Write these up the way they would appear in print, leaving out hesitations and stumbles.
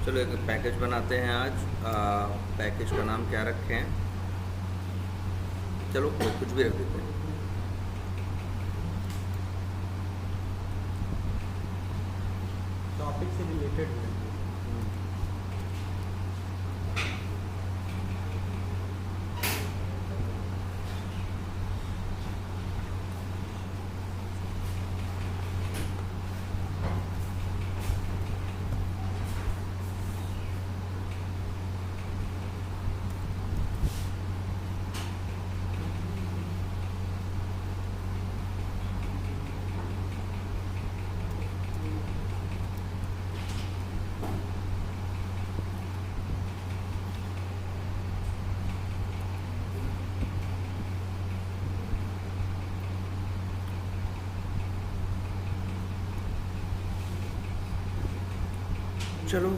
चलो एक पैकेज बनाते हैं आज। पैकेज का नाम क्या रखें? चलो कुछ भी रख देते हैं। टॉपिक से रिलेटेड है। चलो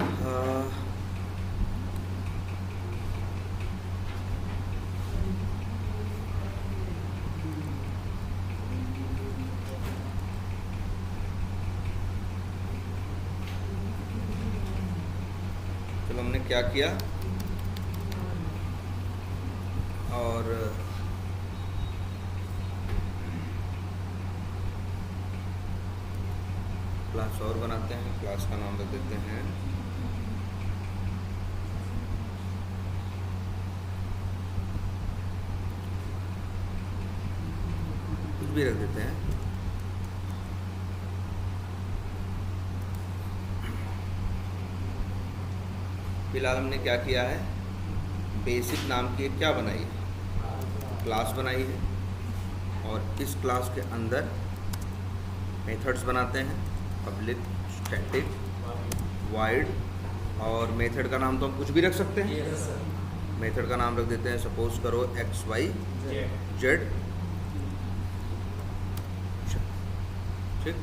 चलो हमने क्या किया और क्लास और बनाते हैं। क्लास का नाम रख देते हैं कुछ भी रख देते हैं। फिलहाल हमने क्या किया है, बेसिक नाम की क्या बनाई है, क्लास बनाई है। और इस क्लास के अंदर मेथड्स बनाते हैं, पब्लिक, स्टैटिक, वाइड। और मेथड का नाम तो हम कुछ भी रख सकते हैं। मेथड का नाम रख देते हैं, सपोज करो XYZ। ठीक,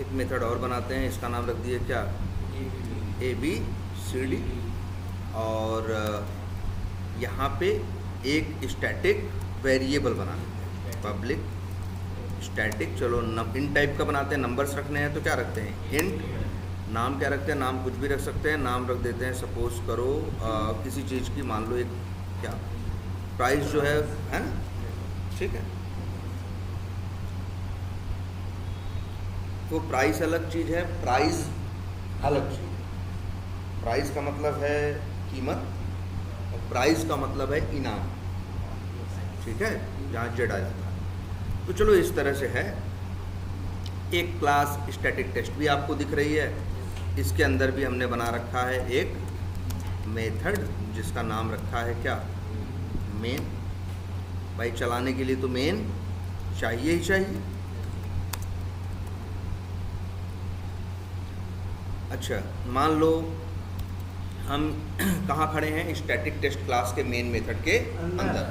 एक मेथड और बनाते हैं, इसका नाम रख दिए क्या, ABCD। और यहाँ पे एक स्टैटिक वेरिएबल बना देते हैं, पब्लिक स्टैटिक। चलो इन टाइप का बनाते हैं, नंबर्स रखने हैं तो क्या रखते हैं, इंट। नाम क्या रखते हैं, नाम कुछ भी रख सकते हैं। नाम रख देते हैं, सपोज करो किसी चीज़ की, मान लो एक क्या प्राइस जो है ना, ठीक है। तो प्राइस अलग चीज़ है, प्राइस अलग चीज़ है। प्राइस का मतलब है कीमत और प्राइस का मतलब है इनाम, ठीक है, जहाँ जेड आ जाता है। तो चलो इस तरह से है। एक क्लास स्टैटिक टेस्ट भी आपको दिख रही है, इसके अंदर भी हमने बना रखा है एक मेथड जिसका नाम रखा है क्या, मेन। भाई चलाने के लिए तो मेन चाहिए ही चाहिए। अच्छा, मान लो हम कहाँ खड़े हैं, स्टैटिक टेस्ट क्लास के मेन मेथड के अंदर।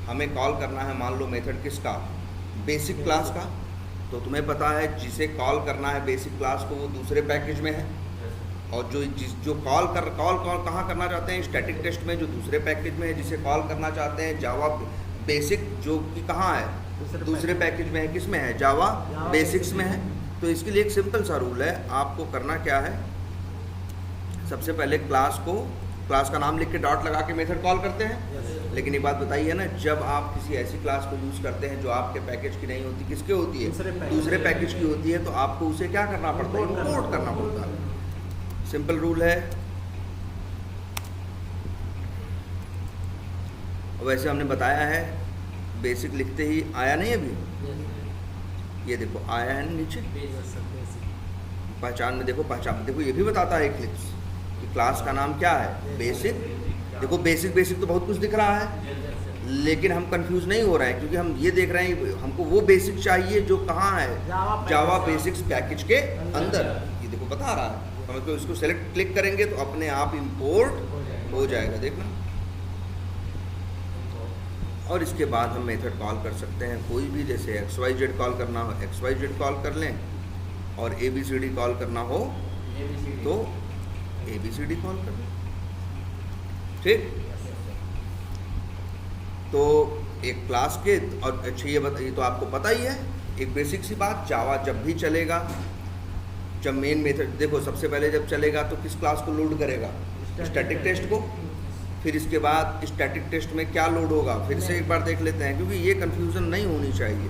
हमें कॉल करना है, मान लो मेथड किसका, बेसिक क्लास का। तो तुम्हें पता है जिसे कॉल करना है बेसिक क्लास को वो दूसरे पैकेज में है, और जो कॉल कहाँ करना चाहते हैं, स्टैटिक टेस्ट में, जो दूसरे पैकेज में है। जिसे कॉल करना चाहते हैं जावा बेसिक, जो कि कहाँ है, दूसरे पैकेज में है। किस में है, जावा बेसिक्स में है। तो इसके लिए एक सिंपल सा रूल है, आपको करना क्या है, सबसे पहले क्लास का नाम लिख के डॉट लगा के मेथड कॉल करते हैं। लेकिन ये बात बताइए ना, जब आप किसी ऐसी क्लास को यूज़ करते हैं जो आपके पैकेज की नहीं होती, किसके होती है, दूसरे पैकेज की होती है, तो आपको उसे क्या करना पड़ता है, इंपोर्ट करना पड़ता है। सिंपल रूल है। वैसे हमने बताया है, बेसिक लिखते ही आया नहीं अभी, ये देखो आया है नीचे। पहचान में देखो, पहचान में देखो, ये भी बताता है इक्लिप्स कि क्लास का नाम क्या है, बेसिक। देखो बेसिक तो बहुत कुछ दिख रहा है, लेकिन हम कंफ्यूज नहीं हो रहे हैं, क्योंकि हम ये देख रहे हैं हमको वो बेसिक चाहिए जो कहाँ है, जावा बेसिक्स पैकेज के अंदर। ये देखो बता रहा है, हम तो इसको सेलेक्ट क्लिक करेंगे तो अपने आप इंपोर्ट हो जाएगा, देखना। और इसके बाद हम मेथड कॉल कर सकते हैं कोई भी, जैसे XYZ कॉल करना हो XYZ कॉल कर लें, और ABCD कॉल करना हो तो ABCD कॉल कर लें, ठीक। तो एक क्लास के, और अच्छा ये तो आपको पता ही है एक बेसिक सी बात, जावा जब भी चलेगा, जब मेन मेथड देखो सबसे पहले जब चलेगा तो किस क्लास को लोड करेगा, स्टैटिक टेस्ट को। फिर इसके बाद स्टैटिक टेस्ट में क्या लोड होगा, फिर से एक बार देख लेते हैं, क्योंकि ये कंफ्यूजन नहीं होनी चाहिए।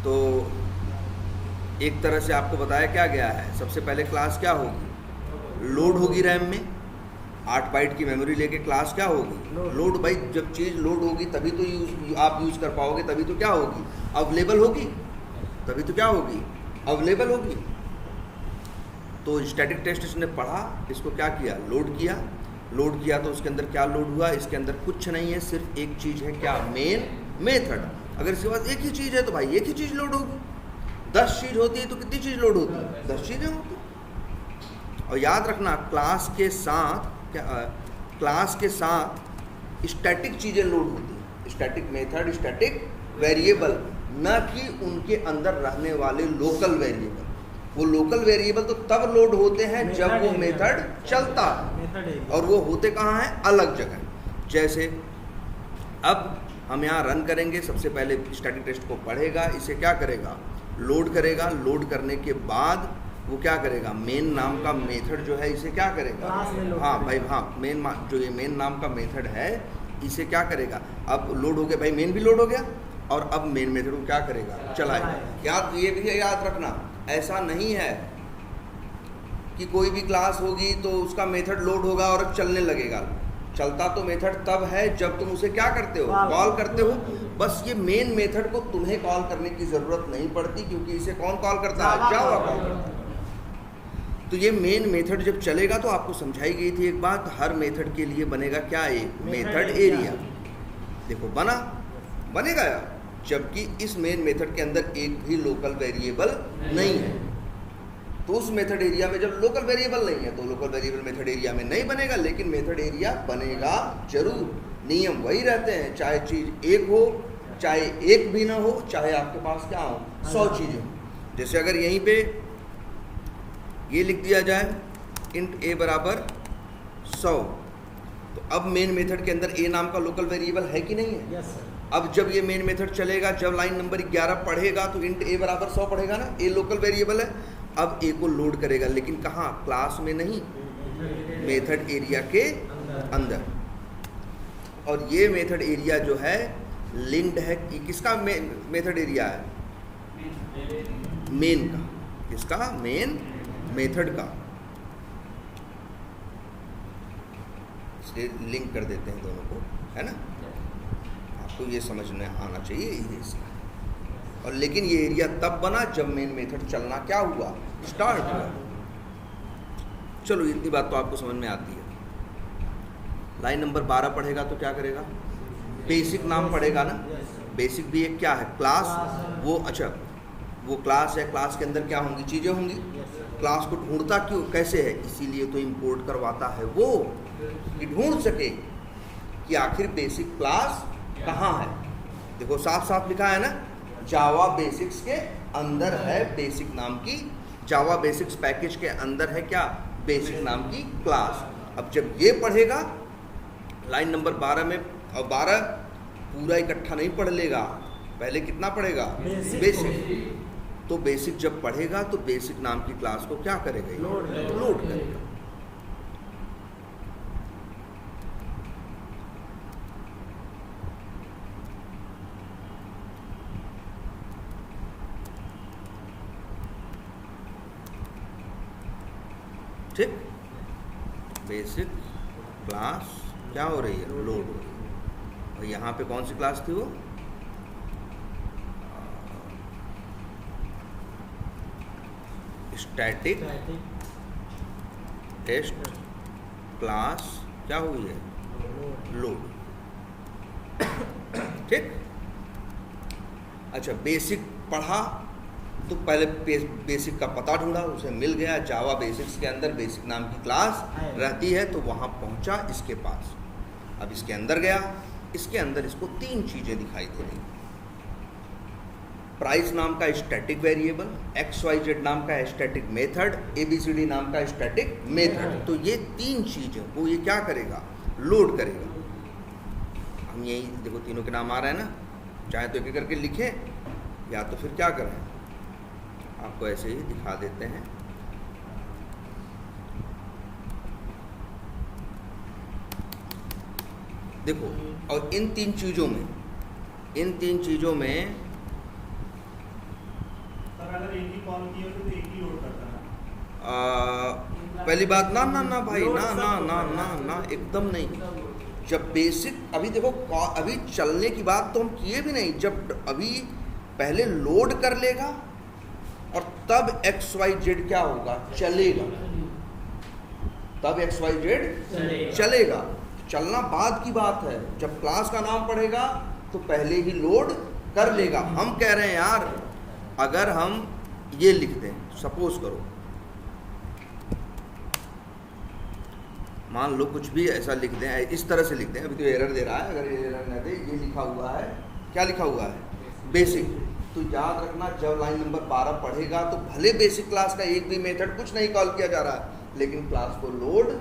तो एक तरह से आपको बताया क्या गया है, सबसे पहले क्लास क्या होगी, लोड होगी रैम में, 8 बाइट की मेमोरी लेके क्लास क्या होगी, लोड। भाई जब चीज़ लोड होगी तभी तो आप यूज़ कर पाओगे, तभी तो क्या होगी, अवेलेबल होगी, तभी तो क्या होगी, अवेलेबल होगी। तो स्टैटिक टेस्ट इसने पढ़ा, इसको क्या किया, लोड किया तो उसके अंदर क्या लोड हुआ, इसके अंदर कुछ नहीं है, सिर्फ एक चीज़ है, क्या, मेन मेथड। अगर इसके पास एक ही चीज़ है तो भाई एक ही चीज़ लोड होगी, 10 चीज़ होती है तो कितनी चीज़ लोड होती है, 10 चीज़ें होती हैं। और याद रखना क्लास के साथ स्टैटिक चीज़ें लोड होती हैं, स्टैटिक मेथड, स्टैटिक वेरिएबल, न कि उनके अंदर रहने वाले लोकल वेरिएबल। वो लोकल वेरिएबल तो तब लोड होते हैं जब वो मेथड चलता है, और वो होते कहाँ हैं, अलग जगह। जैसे अब हम यहाँ रन करेंगे, सबसे पहले स्टैटिक टेस्ट को पढ़ेगा, इसे क्या करेगा, लोड करेगा। लोड करने के बाद वो क्या करेगा, मेन नाम का मेथड जो है इसे क्या करेगा, हाँ भाई हाँ, जो ये मेन नाम का मेथड है इसे क्या करेगा, अब लोड हो गया भाई, मेन भी लोड हो गया, और अब मेन मेथड को क्या करेगा, चलाएगा। याद, ये भी याद रखना, ऐसा नहीं है कि कोई भी क्लास होगी तो उसका मेथड लोड होगा और चलने लगेगा। चलता तो मेथड तब है जब तुम उसे क्या करते हो, कॉल करते हो। बस ये मेन मेथड को तुम्हें कॉल करने की ज़रूरत नहीं पड़ती, क्योंकि इसे कौन कॉल करता है, जावा कॉल करता है। तो ये मेन मेथड जब चलेगा तो आपको समझाई गई थी एक बात, हर मेथड के लिए बनेगा क्या, एक मेथड एरिया। देखो बनेगा, जबकि इस मेन मेथड के अंदर एक भी लोकल वेरिएबल नहीं है। तो उस मेथड एरिया में जब लोकल वेरिएबल नहीं है तो लोकल वेरिएबल मेथड एरिया में नहीं बनेगा, लेकिन मेथड एरिया बनेगा जरूर। नियम वही रहते हैं, चाहे चीज़ एक हो, चाहे एक भी ना हो, चाहे आपके पास क्या हो, 100 चीज़ें हो। जैसे अगर यहीं पे ये लिख दिया जाए इंट a बराबर 100, तो अब मेन मेथड के अंदर a नाम का लोकल वेरिएबल है कि नहीं है? Yes sir. अब जब ये मेन मेथड चलेगा, जब लाइन नंबर 11 पढ़ेगा तो इंट a बराबर 100 पढ़ेगा ना, a लोकल वेरिएबल है। अब a को लोड करेगा, लेकिन कहाँ, क्लास में नहीं, मेथड एरिया के अंदर। और ये मेथड एरिया जो है लिंक्ड है, किसका मेथड एरिया है, मेन का। किसका, मेन मेथड का। इसलिए लिंक कर देते हैं दोनों को, है ना। आपको ये समझने आना चाहिए ये इसका। और लेकिन ये एरिया तब बना जब मेन मेथड चलना क्या हुआ, स्टार्ट हुआ। चलो इतनी बात तो आपको समझ में आती है। लाइन नंबर 12 पढ़ेगा तो क्या करेगा, बेसिक नाम पढ़ेगा ना। बेसिक भी एक क्या है, क्लास। वो अच्छा, वो क्लास है, क्लास के अंदर क्या होंगी, चीज़ें होंगी। क्लास को ढूंढता क्यों, कैसे है, इसीलिए तो इंपोर्ट करवाता है वो, कि ढूंढ सके कि आखिर बेसिक क्लास कहाँ है। देखो साफ साफ लिखा है ना, जावा बेसिक्स के अंदर है बेसिक नाम की, जावा बेसिक्स पैकेज के अंदर है क्या, बेसिक नाम की क्लास। अब जब ये पढ़ेगा लाइन नंबर 12 में, और 12 पूरा इकट्ठा नहीं पढ़ लेगा, पहले कितना पढ़ेगा, बेसिक। तो बेसिक जब पढ़ेगा तो बेसिक नाम की क्लास को क्या करेगा, लोड करेगा। ठीक, बेसिक क्लास क्या हो रही है, लोड हो रही है। और यहाँ पे कौन सी क्लास थी, वो स्टैटिक टेस्ट क्लास क्या हुई है, लोड। ठीक, अच्छा बेसिक पढ़ा तो पहले बेसिक का पता ढूंढा, उसे मिल गया, जावा बेसिक्स के अंदर बेसिक नाम की क्लास रहती है, तो वहाँ पहुँचा इसके पास। अब इसके अंदर गया, इसके अंदर इसको 3 चीज़ें दिखाई दे रही। प्राइस नाम का स्टैटिक वेरिएबल, XYZ नाम का स्टैटिक मेथड, ABCD नाम का स्टैटिक मेथड। तो ये 3 चीज़ें वो ये क्या करेगा, लोड करेगा। हम यही देखो तीनों के नाम आ रहे हैं ना, चाहे तो एक एक करके लिखें या तो फिर क्या करें, आपको ऐसे ही दिखा देते हैं। देखो, और इन तीन चीज़ों में अगर एक ही कॉल किया तो एक ही लोड करता है। पहली बात ना भाई, ना एकदम नहीं। जब बेसिक, अभी देखो अभी चलने की बात तो हम किए भी नहीं, जब अभी पहले लोड कर लेगा और तब XYZ क्या होगा, चलेगा, तब XYZ चलेगा। चलना बाद की बात है, जब क्लास का नाम पढ़ेगा तो पहले ही लोड कर लेगा। हम कह रहे हैं यार, अगर हम ये लिख दें, सपोज करो, मान लो कुछ भी ऐसा लिख दें, इस तरह से लिख दें, अभी तो एरर दे रहा है, अगर ये एरर न दे, ये लिखा हुआ है, क्या लिखा हुआ है, बेसिक। तो याद रखना, जब लाइन नंबर 12 पढ़ेगा तो भले बेसिक क्लास का एक भी मेथड कुछ नहीं कॉल किया जा रहा है, लेकिन क्लास को लोड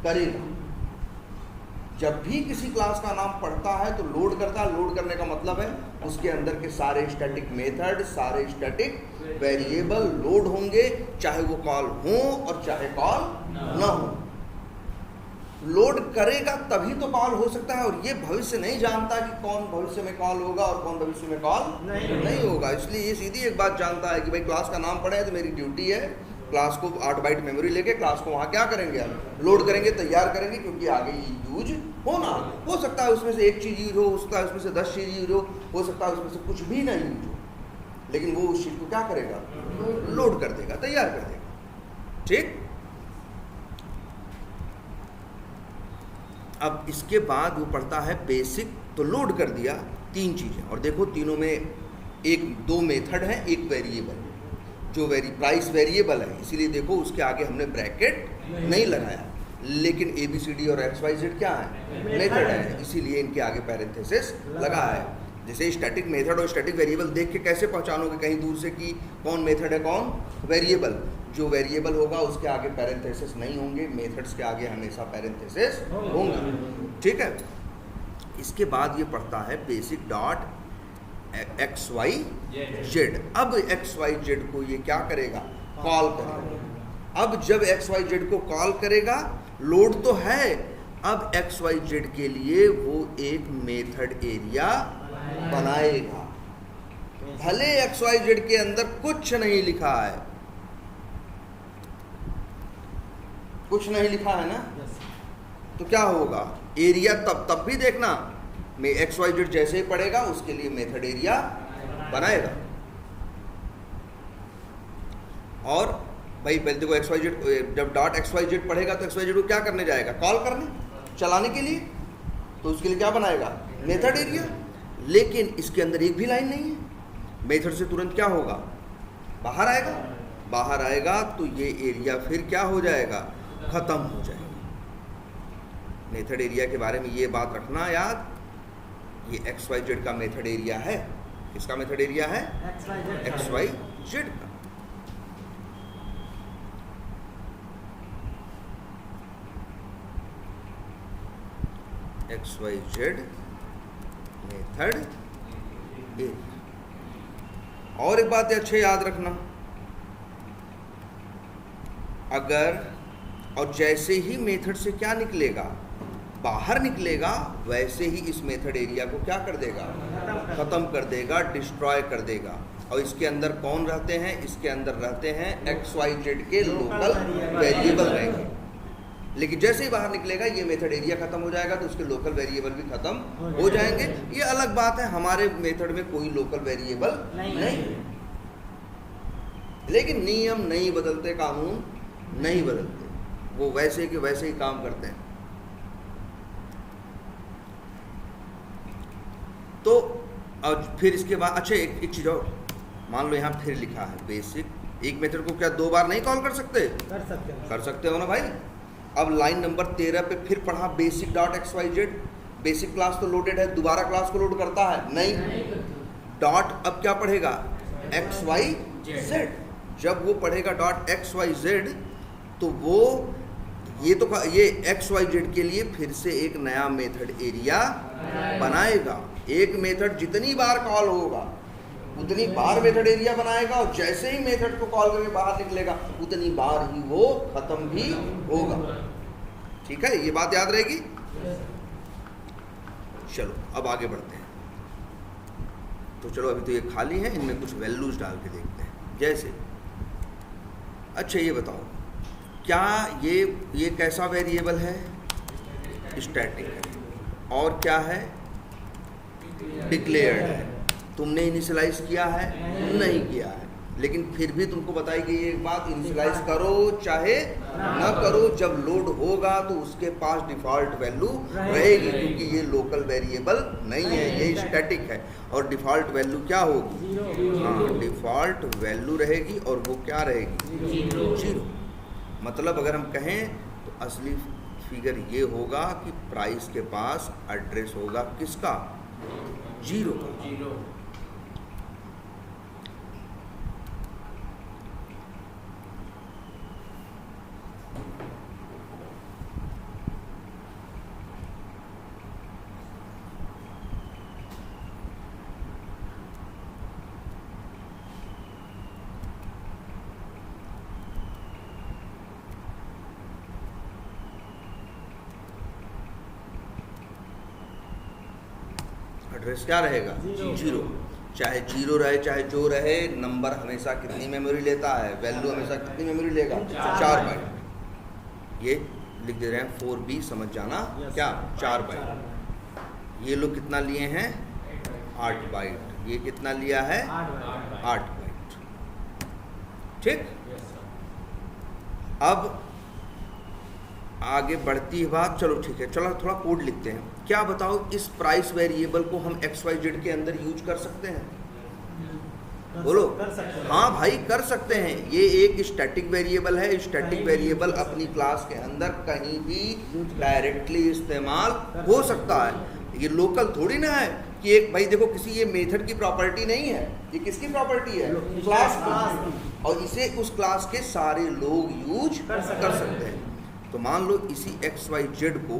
करेगा। जब भी किसी क्लास का नाम पढ़ता है तो लोड करता है। लोड करने का मतलब है उसके अंदर के सारे स्टैटिक मेथड, सारे स्टैटिक वेरिएबल लोड होंगे, चाहे वो कॉल हो और चाहे कॉल ना हो। लोड करेगा तभी तो कॉल हो सकता है, और ये भविष्य नहीं जानता कि कौन भविष्य में कॉल होगा और कौन भविष्य में कॉल नहीं होगा। इसलिए ये सीधी एक बात जानता है कि भाई क्लास का नाम पढ़े तो मेरी ड्यूटी है क्लास को 8 बाइट मेमोरी लेके क्लास को वहाँ क्या करेंगे, हम लोड करेंगे, तैयार करेंगे, क्योंकि आगे ये यूज होना। हो सकता है उसमें से एक चीज़ यूज हो सकता है उसमें से 10 चीज़ यूज हो सकता है उसमें से कुछ भी नहीं यूज हो, लेकिन वो उस चीज़ को क्या करेगा, लोड कर देगा, तैयार कर देगा। ठीक। अब इसके बाद वो पढ़ता है बेसिक, तो लोड कर दिया 3 चीज़ें, और देखो तीनों में 2 मेथड है, एक वेरिएबल, जो प्राइस वेरिएबल है, इसीलिए देखो उसके आगे हमने ब्रैकेट नहीं लगाया, लेकिन ABCD और XYZ क्या है, मेथड है, इसीलिए इनके आगे पैरेंथेसिस लगा है। जैसे स्टैटिक मेथड और स्टैटिक वेरिएबल देख के कैसे पहचानोगे कहीं दूर से कि कौन मेथड है कौन वेरिएबल। जो वेरिएबल होगा उसके आगे पैरेंथेसिस नहीं होंगे, मेथड्स के आगे हमेशा पैरेंथेसिस होंगे। ठीक है। इसके बाद ये पढ़ता है बेसिक डॉट XYZ। अब XYZ को ये क्या करेगा, कॉल करेगा। अब जब XYZ को कॉल करेगा, लोड तो है, अब XYZ के लिए वो एक मेथड एरिया बनाएगा। भले XYZ के अंदर कुछ नहीं लिखा है, कुछ नहीं लिखा है ना, तो क्या होगा, एरिया तब भी देखना, मैं XYZ जैसे ही पढ़ेगा उसके लिए मेथड एरिया बनाएगा। और भाई पहले देखो XYZ, जब डॉट XYZ पढ़ेगा तो XYZ को क्या करने जाएगा, कॉल करने, चलाने के लिए, तो उसके लिए क्या बनाएगा, मेथड एरिया। लेकिन इसके अंदर एक भी लाइन नहीं है, मेथड से तुरंत क्या होगा, बाहर आएगा। बाहर आएगा तो ये एरिया फिर क्या हो जाएगा, खत्म हो जाएगा। मेथड एरिया के बारे में ये बात रखना याद, ये XYZ का मेथड एरिया है। किसका मेथड एरिया है, XYZ का। XYZ method area. और एक बात अच्छे याद रखना, अगर और जैसे ही मेथड से क्या निकलेगा, बाहर निकलेगा, वैसे ही इस मेथड एरिया को क्या कर देगा, खत्म कर देगा, डिस्ट्रॉय कर देगा। और इसके अंदर कौन रहते हैं, इसके अंदर रहते हैं XYZ के लोकल वेरिएबल रहेंगे। लेकिन जैसे ही बाहर निकलेगा ये मेथड एरिया खत्म हो जाएगा, तो उसके लोकल वेरिएबल भी खत्म हो जाएंगे। ये अलग बात है, हमारे मेथड में कोई लोकल वेरिएबल नहीं, लेकिन नियम नहीं बदलते, कानून नहीं बदलते, वो वैसे के वैसे ही काम करते हैं। तो और फिर इसके बाद अच्छा एक चीज़ और, मान लो यहाँ फिर लिखा है बेसिक, एक मेथड को क्या 2 बार नहीं कॉल कर सकते, कर सकते हो ना भाई। अब लाइन नंबर 13 पे फिर पढ़ा basic dot XYZ। Basic class तो लोडेड है, दोबारा क्लास को लोड करता है नहीं, डॉट अब क्या पढ़ेगा, XYZ। जब वो पढ़ेगा डॉट XYZ तो वो ये XYZ के लिए फिर से एक नया मेथड एरिया बनाएगा। एक मेथड जितनी बार कॉल होगा उतनी बार मेथड एरिया बनाएगा, और जैसे ही मेथड को कॉल करके बाहर निकलेगा उतनी बार ही वो खत्म भी होगा। ठीक है, ये बात याद रहेगी। चलो अब आगे बढ़ते हैं। तो चलो अभी तो ये खाली है, इनमें कुछ वैल्यूज डाल के देखते हैं। जैसे अच्छा ये बताओ, क्या ये कैसा वेरिएबल है? स्टैटिक है। और क्या है? डिक्लेयर्ड है। तुमने इनिशियलाइज किया है? नहीं किया है, लेकिन फिर भी तुमको बताई गई एक बात, इनिशियलाइज करो चाहे न करो, जब लोड होगा तो उसके पास डिफ़ॉल्ट वैल्यू रहेगी, क्योंकि ये लोकल वेरिएबल नहीं है, ये स्टैटिक है। और डिफ़ॉल्ट वैल्यू क्या होगी? हाँ, डिफ़ॉल्ट वैल्यू रहेगी, और वो क्या रहेगी? 0। मतलब अगर हम कहें तो असली फिगर ये होगा कि प्राइस के पास एड्रेस होगा किसका? 0 का। एड्रेस क्या रहेगा? 0। चाहे 0 रहे चाहे जो रहे, नंबर हमेशा कितनी मेमोरी लेता है? वैल्यू हमेशा कितनी मेमोरी लेगा? 4 बाइट। ये लिख दे रहे हैं 4B, समझ जाना क्या? 4 बाइट। ये लोग कितना लिए हैं? 8 बाइट। ये कितना लिया है? 8 बाइट। ठीक। अब आगे बढ़ती है बात। चलो ठीक है, चलो थोड़ा कोड लिखते हैं। क्या बताओ, इस प्राइस वेरिएबल को हम XYZ के अंदर यूज कर सकते हैं? बोलो। हाँ भाई, कर सकते हैं। ये एक स्टैटिक वेरिएबल है। स्टैटिक वेरिएबल अपनी क्लास के अंदर कहीं भी डायरेक्टली इस्तेमाल हो सकता है। ये लोकल थोड़ी ना है कि एक भाई देखो, किसी ये मेथड की प्रॉपर्टी नहीं है। ये किसकी प्रॉपर्टी है? क्लास की। और इसे उस क्लास के सारे लोग यूज कर सकते हैं। तो मान लो इसी XYZ को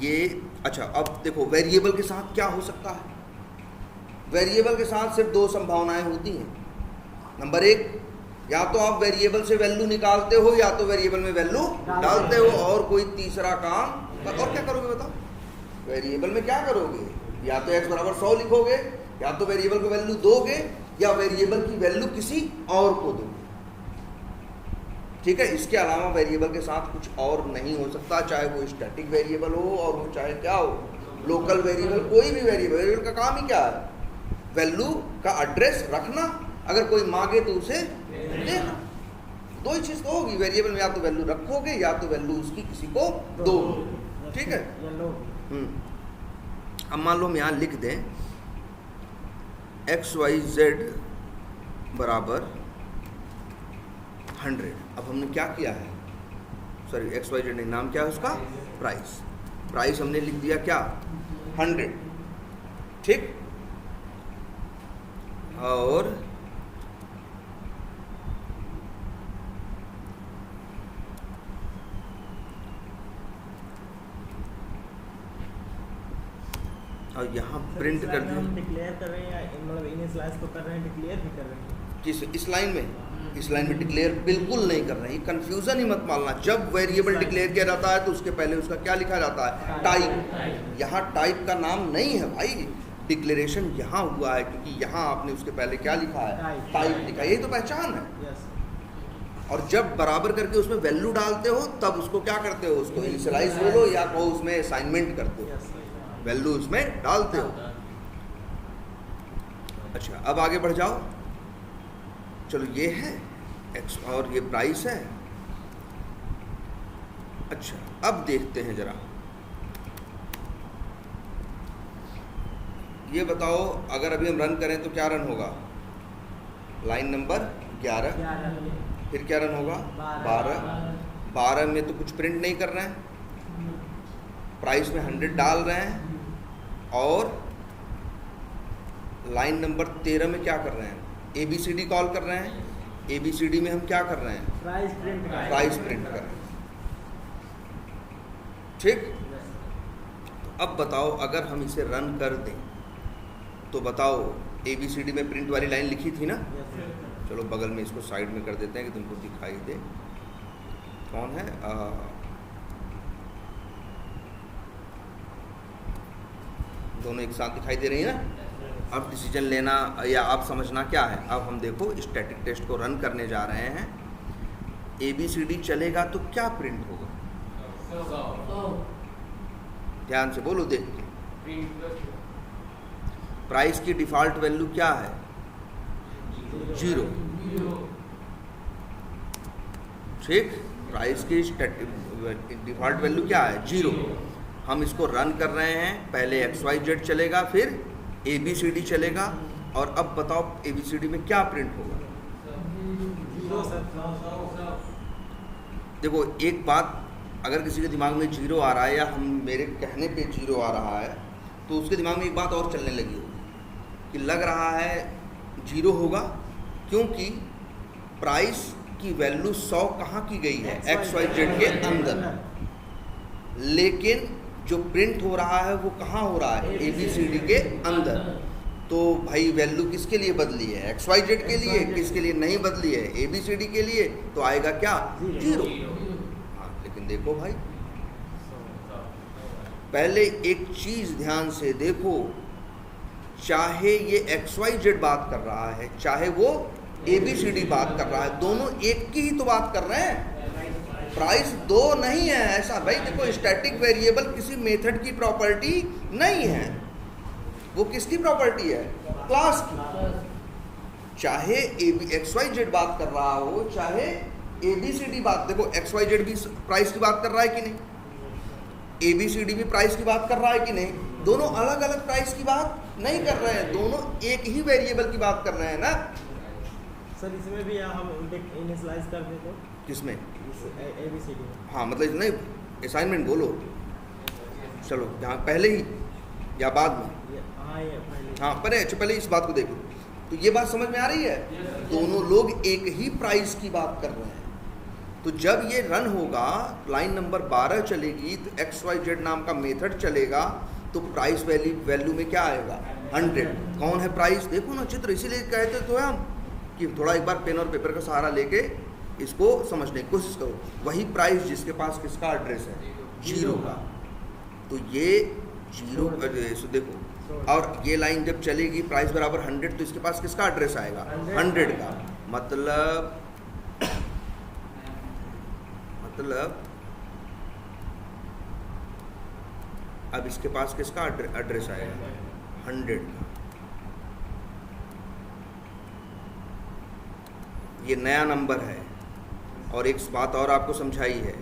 ये, अच्छा अब देखो वेरिएबल के साथ क्या हो सकता है? वेरिएबल के साथ सिर्फ 2 संभावनाएं होती हैं। नंबर 1, या तो आप वेरिएबल से वैल्यू निकालते हो, या तो वेरिएबल में वैल्यू डालते हो। और कोई तीसरा काम और क्या करोगे बताओ? वेरिएबल में क्या करोगे? या तो x बराबर 100 लिखोगे, या तो वेरिएबल को वैल्यू दोगे, या वेरिएबल की वैल्यू किसी और को दोगे। ठीक है, इसके अलावा वेरिएबल के साथ कुछ और नहीं हो सकता, चाहे वो स्टैटिक वेरिएबल हो और वो चाहे क्या हो, लोकल वेरिएबल। कोई भी वेरिएबल का काम ही क्या है? वैल्यू का एड्रेस रखना, अगर कोई मांगे तो उसे देना। 2 ही चीज़ तो होगी वेरिएबल में, या तो वैल्यू रखोगे या तो वैल्यू उसकी किसी को दोगे। ठीक है। अब मान लो हम यहाँ लिख दें XYZ बराबर 100। अब हमने क्या किया है? सॉरी, XYZ नहीं, नाम क्या है उसका? प्राइस। प्राइस हमने लिख दिया क्या? 100। ठीक। और यहाँ प्रिंट कर दिया। हम डिक्लेयर कर रहे हैं या मतलब इनिशियलाइज तो कर रहे हैं, डिक्लेयर भी कर रहे हैं? किस इस लाइन में? इस लाइन में डिक्लेयर बिल्कुल नहीं कर रहे हैं। कंफ्यूजन ही मत मानना। जब वेरिएबल डिक्लेयर किया जाता है तो उसके पहले उसका क्या लिखा जाता है? टाइप। यहाँ टाइप का नाम नहीं है भाई, डिक्लेरेशन यहाँ हुआ है क्योंकि यहाँ आपने उसके पहले क्या लिखा है? टाइप लिखा। यही तो पहचान है। और जब बराबर करके उसमें वैल्यू डालते हो तब उसको क्या करते हो? उसको इनिशियलाइज बोलो या कहो उसमें असाइनमेंट करते हो, वैल्यू उसमें डालते हो। अच्छा, अब आगे बढ़ जाओ। चलो ये है x और ये प्राइस है। अच्छा, अब देखते हैं जरा, ये बताओ अगर अभी हम रन करें तो क्या रन होगा? Line number 11। फिर क्या रन होगा? 12 में तो कुछ प्रिंट नहीं कर रहे हैं, प्राइस में 100 डाल रहे हैं। और लाइन नंबर 13 में क्या कर रहे हैं? ABCD कॉल कर रहे हैं। ABCD में हम क्या कर रहे हैं? प्राइस प्रिंट कर प्राइस प्रिंट कर रहे हैं। ठीक, तो अब बताओ अगर हम इसे रन कर दें तो बताओ ABCD में प्रिंट वाली लाइन लिखी थी ना? चलो बगल में इसको साइड में कर देते हैं कि तुमको दिखाई दे। कौन है? दोनों एक साथ दिखाई दे रही है ना? अब डिसीजन लेना या आप समझना क्या है। अब हम देखो स्टैटिक टेस्ट को रन करने जा रहे हैं। ABCD चलेगा तो क्या प्रिंट होगा? ध्यान से बोलो देख के। प्राइस की डिफॉल्ट वैल्यू क्या है? 0। ठीक, प्राइस की डिफॉल्ट वैल्यू क्या है? 0। हम इसको रन कर रहे हैं, पहले XYZ चलेगा, फिर ABCD चलेगा, और अब बताओ ABCD में क्या प्रिंट होगा? देखो एक बात, अगर किसी के दिमाग में 0 आ रहा है या हम मेरे कहने पे 0 आ रहा है तो उसके दिमाग में एक बात और चलने लगी होगी कि लग रहा है 0 होगा क्योंकि प्राइस की वैल्यू 100 कहाँ की गई है? XYZ के अंदर, लेकिन जो प्रिंट हो रहा है वो कहाँ हो रहा है? ABCD के अंदर। तो भाई वैल्यू किसके लिए बदली है? XYZ के लिए। किसके लिए नहीं बदली है? ABCD के लिए। तो आएगा क्या? 0। हाँ, लेकिन देखो भाई, पहले एक चीज ध्यान से देखो, चाहे ये XYZ बात कर रहा है चाहे वो ABCD बात कर रहा है, दोनों एक की ही तो बात कर रहे हैं। प्राइस दो नहीं है ऐसा भाई। देखो स्टैटिक वेरिएबल किसी मेथड की प्रॉपर्टी नहीं है, वो किसकी प्रॉपर्टी है? क्लास की। चाहे XYZ बात कर रहा हो चाहे ABCD बात, देखो XYZ भी प्राइस की बात कर रहा है कि नहीं? ABCD भी प्राइस की बात कर रहा है कि नहीं? दोनों अलग अलग प्राइस की बात नहीं कर रहे हैं, दोनों एक ही वेरिएबल की बात कर रहे हैं ना। सर इसमें भी हम इनिशियलाइज कर दें तो? किसमें? ABCD में। हाँ मतलब नहीं, असाइनमेंट बोलो, चलो यहाँ पहले ही या बाद में? हाँ ये पहले। हाँ पहले इस बात को देखो। तो ये बात समझ में आ रही है? दोनों लोग एक ही प्राइस की बात कर रहे हैं। तो जब ये रन होगा, लाइन नंबर 12 चलेगी, तो XYZ नाम का मेथड चलेगा, तो प्राइस वैल्यू में क्या आएगा? 100। कौन है प्राइस? देखो ना चित्र, इसीलिए कहते तो हम कि थोड़ा एक बार पेन और पेपर का सहारा लेके इसको समझने की कोशिश करो। वही प्राइस जिसके पास किसका एड्रेस है? 0 का। तो ये 0 देखो, और ये लाइन जब चलेगी प्राइस बराबर 100, तो इसके पास किसका एड्रेस आएगा? 100 का। मतलब अब इसके पास किसका एड्रेस आएगा? 100 का। ये नया नंबर है। और एक बात और आपको समझाई है,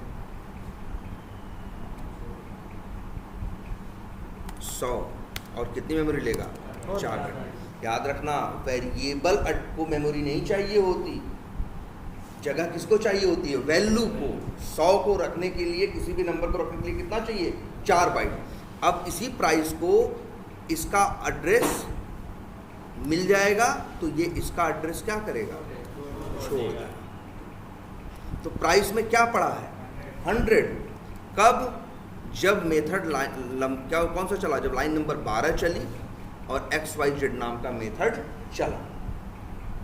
100 और कितनी मेमोरी लेगा? 4। याद रखना, वेरिएबल को मेमोरी नहीं चाहिए होती, जगह किसको चाहिए होती है? वैल्यू को। 100 को रखने के लिए, किसी भी नंबर को रखने के लिए कितना चाहिए? 4 बाइट। अब इसी प्राइस को इसका एड्रेस मिल जाएगा तो ये इसका एड्रेस क्या करेगा? छोड़ देगा। तो प्राइस में क्या पड़ा है? 100। कब? जब मेथड क्या कौन सा चला? जब लाइन नंबर 12 चली और XYZ नाम का मेथड चला।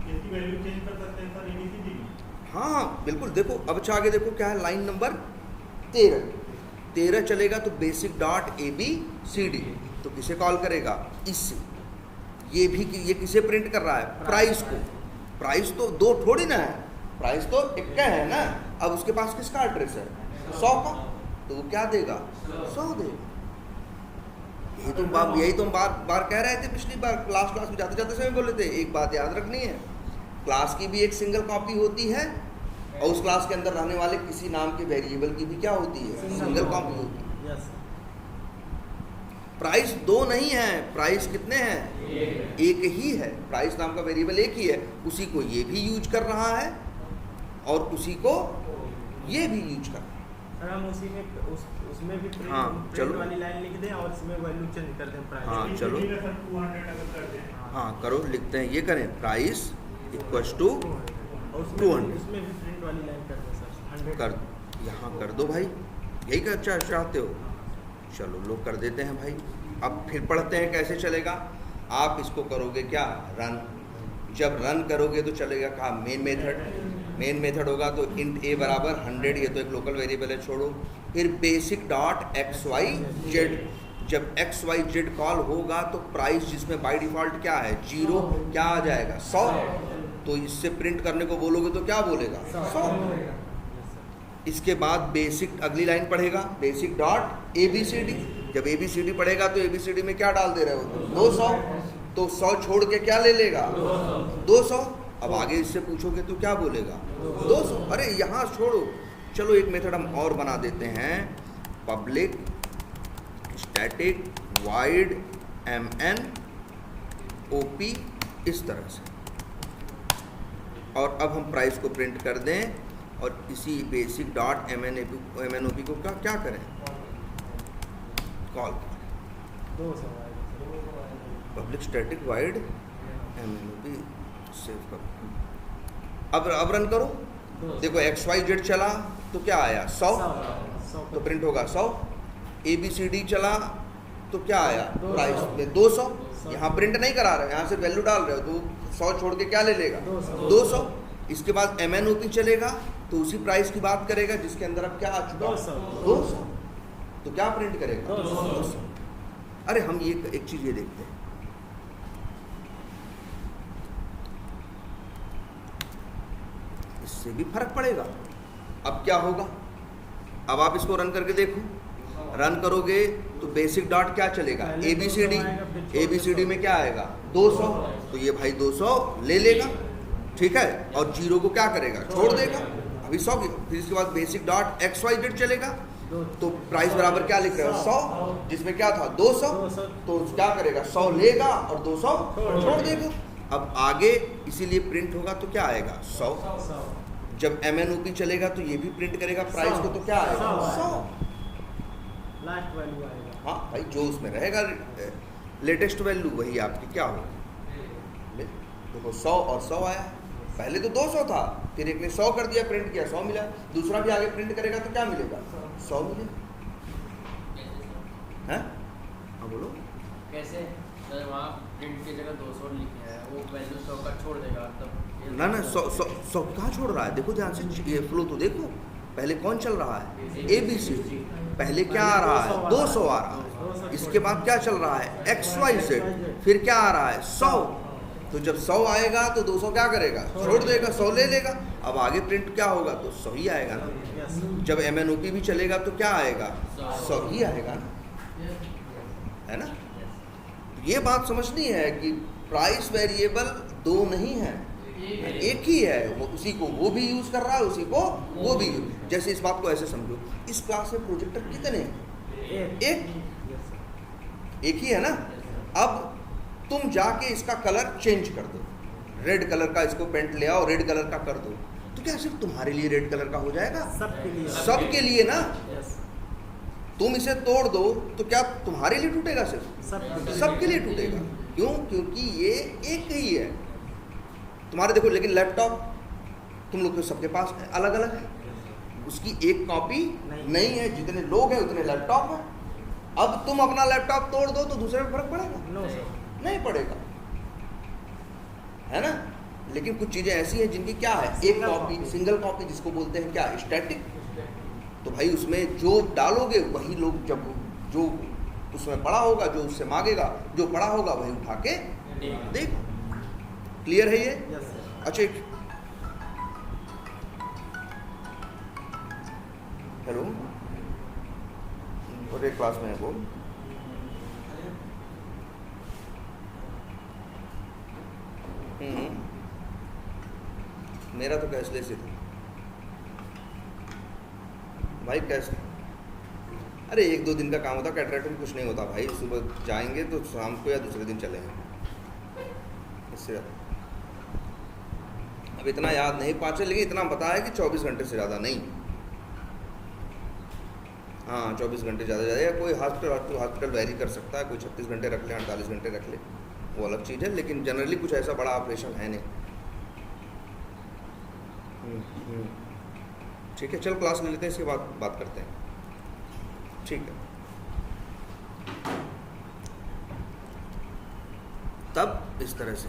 इसकी वैल्यू चेंज कर सकते हैं सर ABCD में? हाँ बिल्कुल। देखो अब चाहे देखो क्या है, लाइन नंबर 13 चलेगा तो बेसिक डॉट ABCD, तो किसे कॉल करेगा? इससे। ये भी ये किसे प्रिंट कर रहा है? प्राइस को। प्राइस तो दो थोड़ी ना है, प्राइस तो एक का है ना। अब उसके पास किसका एड्रेस है? 100 का, तो वो क्या देगा? 100 देगा। यही तो हम बार कह रहे थे पिछली बार क्लास में जाते जाते समय बोले थे। एक बात याद रखनी है, क्लास की भी एक सिंगल कॉपी होती है और उस क्लास के अंदर रहने वाले किसी नाम के वेरिएबल की भी क्या होती है? सिंगल कॉपी होती है। यस। प्राइस दो नहीं है, प्राइस कितने हैं? एक ही है। प्राइस नाम का वेरिएबल एक ही है, उसी को ये भी यूज कर रहा है और उसी को ये भी यूज कर रहा है। सर हम उसी में उसमें भी प्रिंट, हाँ, प्रिंट चलो। वाली लाइन लिख दें और इसमें वैल्यू चेंज कर दें प्राइस। हाँ, चलो। ABCD में सर 200 अगर कर दें, हाँ करो, लिखते हैं, ये करें प्राइस इक्वल्स टू और उसमें 200 उसमें भी प्रिंट वाली लाइन कर दो सर 100 कर, यहाँ कर दो भाई, यही कर चाहते हो, चलो लोग कर देते हैं भाई। अब फिर पढ़ते हैं कैसे चलेगा। आप इसको करोगे क्या, रन, जब रन करोगे तो चलेगा कहाँ, मेन मेथड, मेन मेथड होगा तो इंट ए बराबर 100, ये तो एक लोकल वेरिएबल है छोड़ो, फिर basic dot X Y Z, जब एक्स वाई जेड कॉल होगा तो प्राइस जिसमें बाय डिफ़ॉल्ट क्या है 0, क्या आ जाएगा 100, तो इससे प्रिंट करने को बोलोगे तो क्या बोलेगा 100। इसके बाद बेसिक, अगली लाइन पढ़ेगा basic dot A B C D, जब ए बी सी डी पढ़ेगा तो ए बी सी डी में क्या डाल दे रहे हो 200, तो 100 छोड़ के क्या ले लेगा 200। अब आगे इससे पूछोगे तो क्या बोलेगा 200। अरे यहाँ छोड़ो, चलो एक मेथड हम और बना देते हैं, public static void M N O P, इस तरह से, और अब हम प्राइस को प्रिंट कर दें और इसी basic dot M N O P को क्या करें, कॉल करें, 200 public static void M N O P, save करो। अब रन करो, देखो एक्स वाई जेड चला तो क्या आया 100, तो प्रिंट होगा 100। ए बी सी डी चला तो क्या आया प्राइस में 200, यहाँ प्रिंट नहीं करा रहे, यहाँ से वैल्यू डाल रहे हो, तो 100 छोड़ के क्या ले लेगा 200। इसके बाद एम एन ओ पी चलेगा तो उसी प्राइस की बात करेगा जिसके अंदर अब क्या आ चुका 200, तो क्या प्रिंट करेगा 200। अरे हम ये एक चीज़ ये देखते हैं, इससे भी फर्क पड़ेगा। अब क्या होगा, अब आप इसको रन करके देखो, रन करोगे तो बेसिक डॉट क्या चलेगा A B C D, A B C D में क्या आएगा 200, तो ये भाई 200 ले लेगा, ठीक है, और 0 को क्या करेगा छोड़ देगा, अभी 100 की। फिर इसके बाद basic dot X Y Z चलेगा तो प्राइस बराबर क्या लिख रहे हो 100, जिसमें क्या था 200, तो क्या करेगा 100 लेगा और 200 छोड़ देगा। अब आगे इसीलिए प्रिंट होगा तो क्या आएगा 100, जब एम एन ओ पी चलेगा तो ये भी प्रिंट करेगा प्राइस को, तो क्या आएगा 100, लास्ट वैल्यू आएगा। हाँ भाई, जो उसमें रहेगा लेटेस्ट वैल्यू वही आपकी क्या होगी। देखो 100 और 100 आया, पहले तो 200 था, फिर एक ने 100 कर दिया, प्रिंट किया 100 मिला, दूसरा भी आगे प्रिंट करेगा तो क्या मिलेगा 100 मिलेगा, हैं? हाँ बोलो कैसे, जब वहाँ प्रिंट की जगह 200 लिखे हैं, वो वैल्यू 100 का छोड़ देगा तब। ना 100 कहाँ छोड़ रहा है, देखो ध्यान से, ये फ्लो तो देखो, पहले कौन चल रहा है ए बी सी, पहले क्या आ रहा है 200 आ रहा है, इसके बाद क्या चल रहा है एक्स वाई जेड, फिर क्या आ रहा है 100, तो जब 100 आएगा तो 200 क्या करेगा छोड़ देगा, 100 ले लेगा। अब आगे प्रिंट क्या होगा तो 100 ही आएगा ना, जब एम एन ओ पी भी चलेगा तो क्या आएगा 100 ही आएगा ना, है ना। ये बात समझनी है कि प्राइस वेरिएबल दो नहीं है, एक ही है, वो उसी को वो भी यूज कर रहा है, उसी को वो भी यूज। जैसे इस बात को ऐसे समझो, इस क्लास में प्रोजेक्टर कितने हैं, एक ही है ना। अब तुम जाके इसका कलर चेंज कर दो, रेड कलर का इसको पेंट ले आओ, रेड कलर का कर दो, तो क्या सिर्फ तुम्हारे लिए रेड कलर का हो जाएगा, सबके लिए ना। तुम इसे तोड़ दो तो क्या तुम्हारे लिए टूटेगा, सिर्फ सबके लिए टूटेगा। क्यों? क्योंकि ये एक ही है तुम्हारे। देखो लेकिन लैपटॉप तुम लोग तो सबके पास अलग अलग है, उसकी एक कॉपी नहीं है, जितने लोग हैं उतने लैपटॉप हैं। अब तुम अपना लैपटॉप तोड़ दो तो दूसरे में फर्क पड़ेगा? नहीं पड़ेगा, है ना। लेकिन कुछ चीजें ऐसी हैं जिनकी क्या है, एक कॉपी, सिंगल कॉपी, जिसको बोलते हैं क्या, स्टैटिक। तो भाई उसमें जो डालोगे वही लोग, जब जो उसमें पड़ा होगा, जो उससे मांगेगा, जो पड़ा होगा वही उठा के देगा। क्लियर है ये? अच्छा, हेलो, और एक क्लास में है वो, मेरा तो कैशलेस ही था भाई, कैश। अरे 1-2 दिन का काम होता, कैटरेक्ट में कुछ नहीं होता भाई, सुबह जाएंगे तो शाम को या दूसरे दिन चलेंगे, इससे अब इतना याद नहीं पाँच, लेकिन इतना पता है कि 24 घंटे से ज़्यादा नहीं। हाँ 24 घंटे ज़्यादा या कोई हॉस्पिटल वेरी कर सकता है, कोई 36 घंटे रख ले, 48 घंटे रख ले, वो अलग चीज़ है। लेकिन जनरली कुछ ऐसा बड़ा ऑपरेशन है नहीं। ठीक है, चल क्लास ले लेते हैं, इसके बाद बात करते हैं। ठीक है, तब इस तरह से,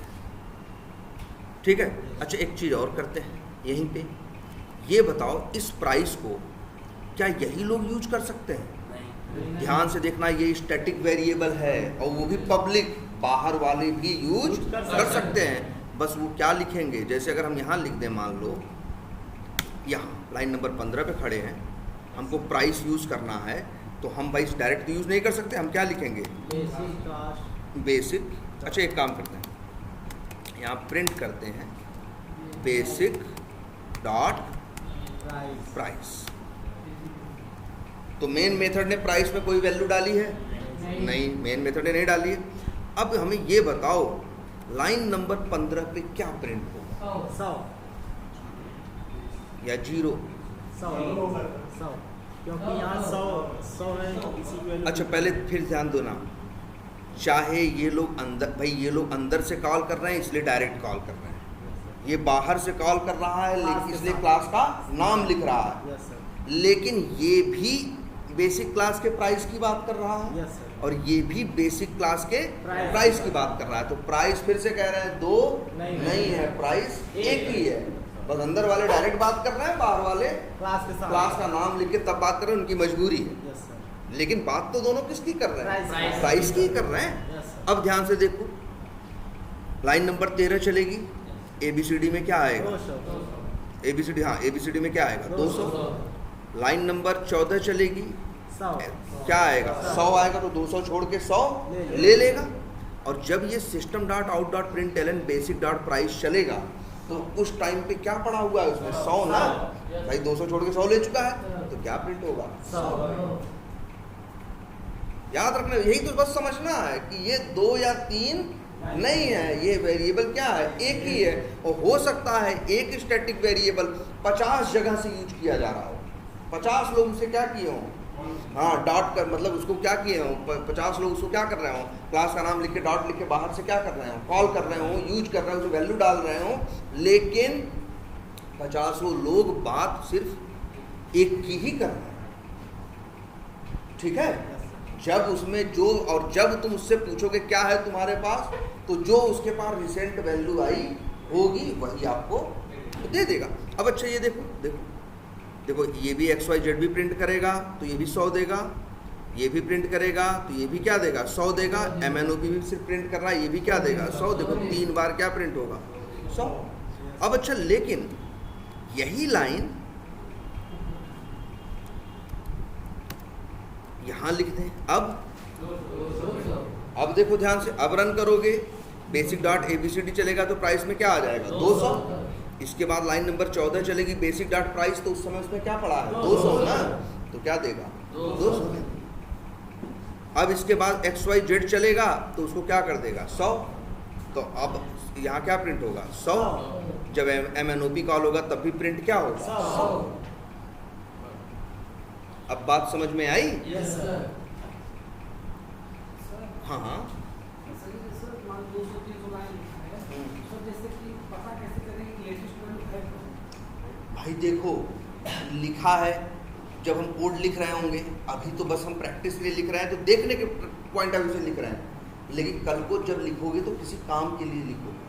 ठीक है। अच्छा, एक चीज़ और करते हैं यहीं पे, ये बताओ इस प्राइस को क्या यही लोग यूज कर सकते हैं? ध्यान से देखना, ये स्टैटिक वेरिएबल है और वो भी पब्लिक, बाहर वाले भी यूज कर सकते हैं। बस वो क्या लिखेंगे, जैसे अगर हम यहाँ लिख दें, मान लो यहाँ लाइन नंबर 15 पे खड़े हैं, हमको प्राइस यूज करना है, तो हम भाई डायरेक्ट यूज नहीं कर सकते, हम क्या लिखेंगे? बेसिक। अच्छा, एक काम करते हैं, यहाँ प्रिंट करते हैं बेसिक डॉट प्राइस। तो मेन मेथड ने प्राइस में कोई वैल्यू डाली है? नहीं, मेन मेथड ने नहीं डाली है। अब हमें ये बताओ लाइन नंबर 15 पे क्या प्रिंट होगा? 100 या 0? 100 क्योंकि यहाँ 100 है, इसी की वैल्यू। अच्छा, पहले फिर ध्यान दो ना, चाहे ये लोग अंदर, भाई ये लोग अंदर से कॉल कर रहे हैं इसलिए डायरेक्ट कॉल कर रहे हैं, ये बाहर से कॉल कर रहा है इसलिए क्लास का नाम लिख रहा है, यस सर, लेकिन ये भी बेसिक क्लास के प्राइस की बात कर रहा है यस सर, और ये भी बेसिक क्लास के प्राइस की बात कर रहा है। तो प्राइस फिर से कह रहे हैं दो नहीं है, प्राइस एक ही है। बस अंदर वाले डायरेक्ट बात कर रहे हैं, बाहर वाले क्लास के साथ क्लास का नाम लिख के तब बात कर रहे हैं, उनकी मजबूरी है। यस सर, लेकिन बात तो दोनों किसकी कर रहे हैं? प्राइस। प्राइस की कर रहे हैं। यस सर, अब ध्यान से देखो, लाइन नंबर 13 चलेगी, ABCD में क्या आएगा? 200 ABCD, हाँ ABCD में क्या आएगा? 200। लाइन नंबर 14 चलेगी, 100 क्या आएगा? 100 आएगा, तो 200 छोड़ के 100 ले लेगा। और जब ये system dot out dot print L N basic dot price चलेगा, तो उस टाइम पे क्या पड़ा हुआ है उसमें? 100 ना, भाई 200 छोड़ के 100 ले चुका है, तो क्या प्रिंट होगा? 100। याद रखना, यही तो बस समझना है कि ये 2 या 3 नहीं है, ये वेरिएबल क्या है? एक ही है। और हो सकता है एक स्टैटिक वेरिएबल 50 जगह से यूज किया जा रहा हो, 50 लोग उसे क्या किए हों, हाँ डॉट कर, मतलब उसको क्या किए हों, 50 लोग उसको क्या कर रहे हों, क्लास का नाम लिख के डॉट लिख के बाहर से क्या कर रहे हों, कॉल कर रहे हों, यूज कर रहे हों, उसे वैल्यू डाल रहे हों, लेकिन 50 लोग बात सिर्फ एक की ही कर रहे हैं। ठीक है, जब उसमें जो, और जब तुम उससे पूछोगे क्या है तुम्हारे पास, तो जो उसके पास रिसेंट वैल्यू आई होगी वही आपको दे देगा। अब अच्छा ये देखो देखो देखो, ये भी XYZ भी प्रिंट करेगा तो ये भी 100 देगा, ये भी प्रिंट करेगा तो ये भी क्या देगा? 100 देगा। MNOP भी सिर्फ प्रिंट कर रहा है, ये भी क्या देगा? 100। देखो 3 बार क्या प्रिंट होगा? 100। अब अच्छा, लेकिन यही लाइन यहाँ लिख दें। अब देखो ध्यान से, अब रन करोगे, बेसिक डॉट ABCD चलेगा तो प्राइस में क्या आ जाएगा? 200। इसके बाद लाइन नंबर 14 चलेगी, बेसिक डॉट प्राइस, तो उस समय उसमें क्या पड़ा है? 200 ना, तो क्या देगा? 200। अब इसके बाद XYZ चलेगा तो उसको क्या कर देगा? 100। तो अब यहाँ क्या प्रिंट होगा? 100। जब MNOP कॉल होगा तब भी प्रिंट क्या होगा? 100। अब बात समझ में आई? यस सर, हाँ हाँ, भाई देखो लिखा है, जब हम कोड लिख रहे होंगे, अभी तो बस हम प्रैक्टिस के लिए लिख रहे हैं, तो देखने के पॉइंट ऑफ व्यू से लिख रहे हैं, लेकिन कल को जब लिखोगे तो किसी काम के लिए लिखोगे,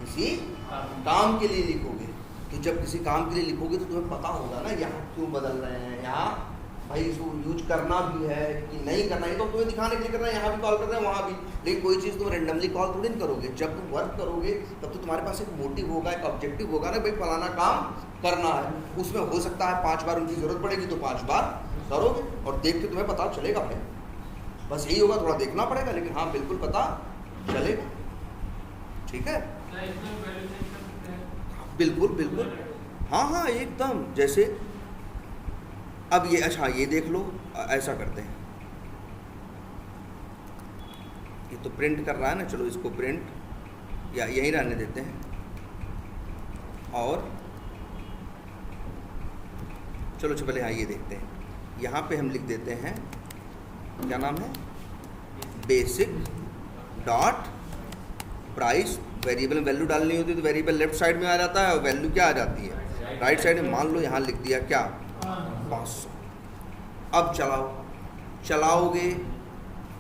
किसी काम के लिए लिखोगे। तो जब किसी काम के लिए लिखोगे तो तुम्हें पता होगा ना यहाँ क्यों बदल रहे हैं, यहाँ भाई इसको यूज करना भी है कि नहीं करना है, तो तुम्हें दिखाने के लिए कर रहे हैं, यहाँ भी कॉल कर रहे हैं, वहाँ भी। लेकिन कोई चीज़ तुम रेंडमली कॉल थोड़ी नहीं करोगे। जब तुम वर्क करोगे तब तो तुम्हारे पास एक मोटिव होगा, एक ऑब्जेक्टिव होगा ना, भाई फलाना काम करना है। उसमें हो सकता है 5 बार उनकी ज़रूरत पड़ेगी तो 5 बार करोगे, और देख के तुम्हें पता चलेगा भाई। बस यही होगा, थोड़ा देखना पड़ेगा, लेकिन हाँ बिल्कुल पता चलेगा। ठीक है, बिल्कुल बिल्कुल, हाँ हाँ एकदम। जैसे अब ये, अच्छा ये देख लो, ऐसा करते हैं, ये तो प्रिंट कर रहा है ना, चलो इसको प्रिंट या यहीं रहने देते हैं, और चलो पहले हाँ ये देखते हैं, यहाँ पे हम लिख देते हैं, क्या नाम है? बेसिक डॉट प्राइस वेरिएबल में वैल्यू डालनी होती है तो वेरिएबल लेफ्ट साइड में आ जाता है और वैल्यू क्या आ जाती है राइट साइड में। मान लो यहाँ लिख दिया क्या 500। अब चलाओगे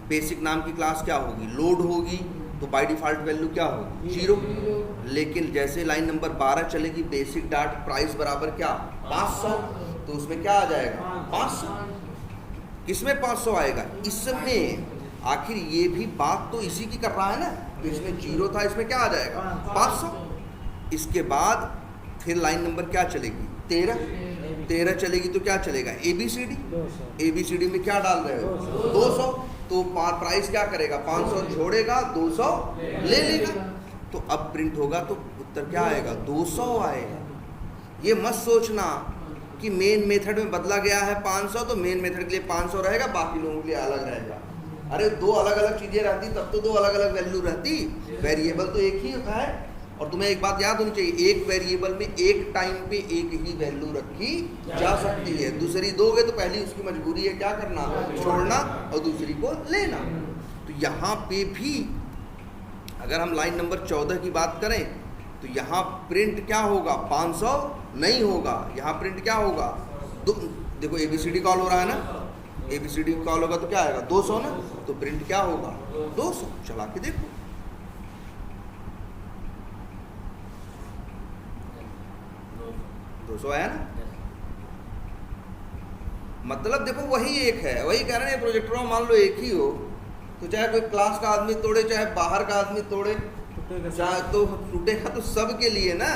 बेसिक नाम की क्लास क्या होगी, लोड होगी, तो बाय डिफ़ॉल्ट वैल्यू क्या होगी 0। लेकिन जैसे लाइन नंबर 12 चलेगी बेसिक डॉट प्राइस बराबर क्या 500, तो उसमें क्या आ जाएगा 500। किसमें 500 आएगा, इसमें। आखिर ये भी बात तो इसी की कर रहा है ना, तो इसमें 0 था, इसमें क्या आ जाएगा 500। इसके बाद फिर लाइन नंबर क्या चलेगी 13 चलेगी, तो क्या चलेगा ABCD। ABCD में क्या डाल रहे हो 200, तो प्राइस क्या करेगा 500 छोड़ेगा 200 ले लेगा। तो अब प्रिंट होगा तो उत्तर क्या आएगा 200 आएगा। ये मत सोचना कि मेन मेथड में बदला गया है 500 तो मेन मेथड के लिए 500 रहेगा, बाकी लोगों के लिए अलग रहेगा। अरे दो अलग अलग चीज़ें रहती तब तो दो अलग अलग वैल्यू रहती, वेरिएबल तो एक ही होता है। और तुम्हें एक बात याद होनी चाहिए, एक वेरिएबल में एक टाइम पे एक ही वैल्यू रखी जा सकती है। दूसरी दोगे तो पहली उसकी मजबूरी है क्या करना, छोड़ना, और दूसरी को लेना। तो यहाँ पे भी अगर हम लाइन नंबर 14 की बात करें तो यहाँ प्रिंट क्या होगा 500 नहीं होगा, यहाँ प्रिंट क्या होगा देखो ABCD कॉल हो रहा है ना, ABCD कॉल होगा तो क्या आएगा 200 ना, तो प्रिंट क्या होगा 200। चला के देखो, तो 200 आया ना। मतलब देखो वही एक है, वही कह रहे हैं प्रोजेक्टर में मान लो एक ही हो तो चाहे कोई क्लास का आदमी तोड़े चाहे बाहर का आदमी तोड़े, चाहे तो टूटेगा तो सब के लिए ना।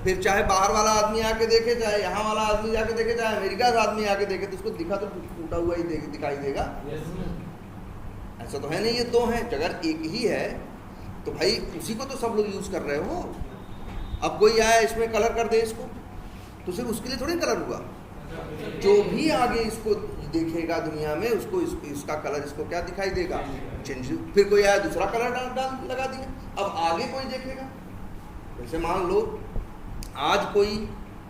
फिर चाहे बाहर वाला आदमी आके देखे, चाहे यहाँ वाला आदमी जाके देखे, चाहे अमेरिका का आदमी आके देखे, तो उसको दिखा तो टूटा हुआ ही दिखाई देगा। ऐसा तो है नहीं, ये दो हैं। अगर एक ही है तो भाई उसी को तो सब लोग यूज कर रहे हो। अब कोई आया इसमें कलर कर दे इसको, तो सिर्फ उसके लिए थोड़ी कलर हुआ, जो भी आगे इसको देखेगा दुनिया में उसको इसका कलर इसको क्या दिखाई देगा चेंज। फिर कोई आया दूसरा कलर डाल लगा दिया, अब आगे कोई देखेगा। जैसे मान लो आज कोई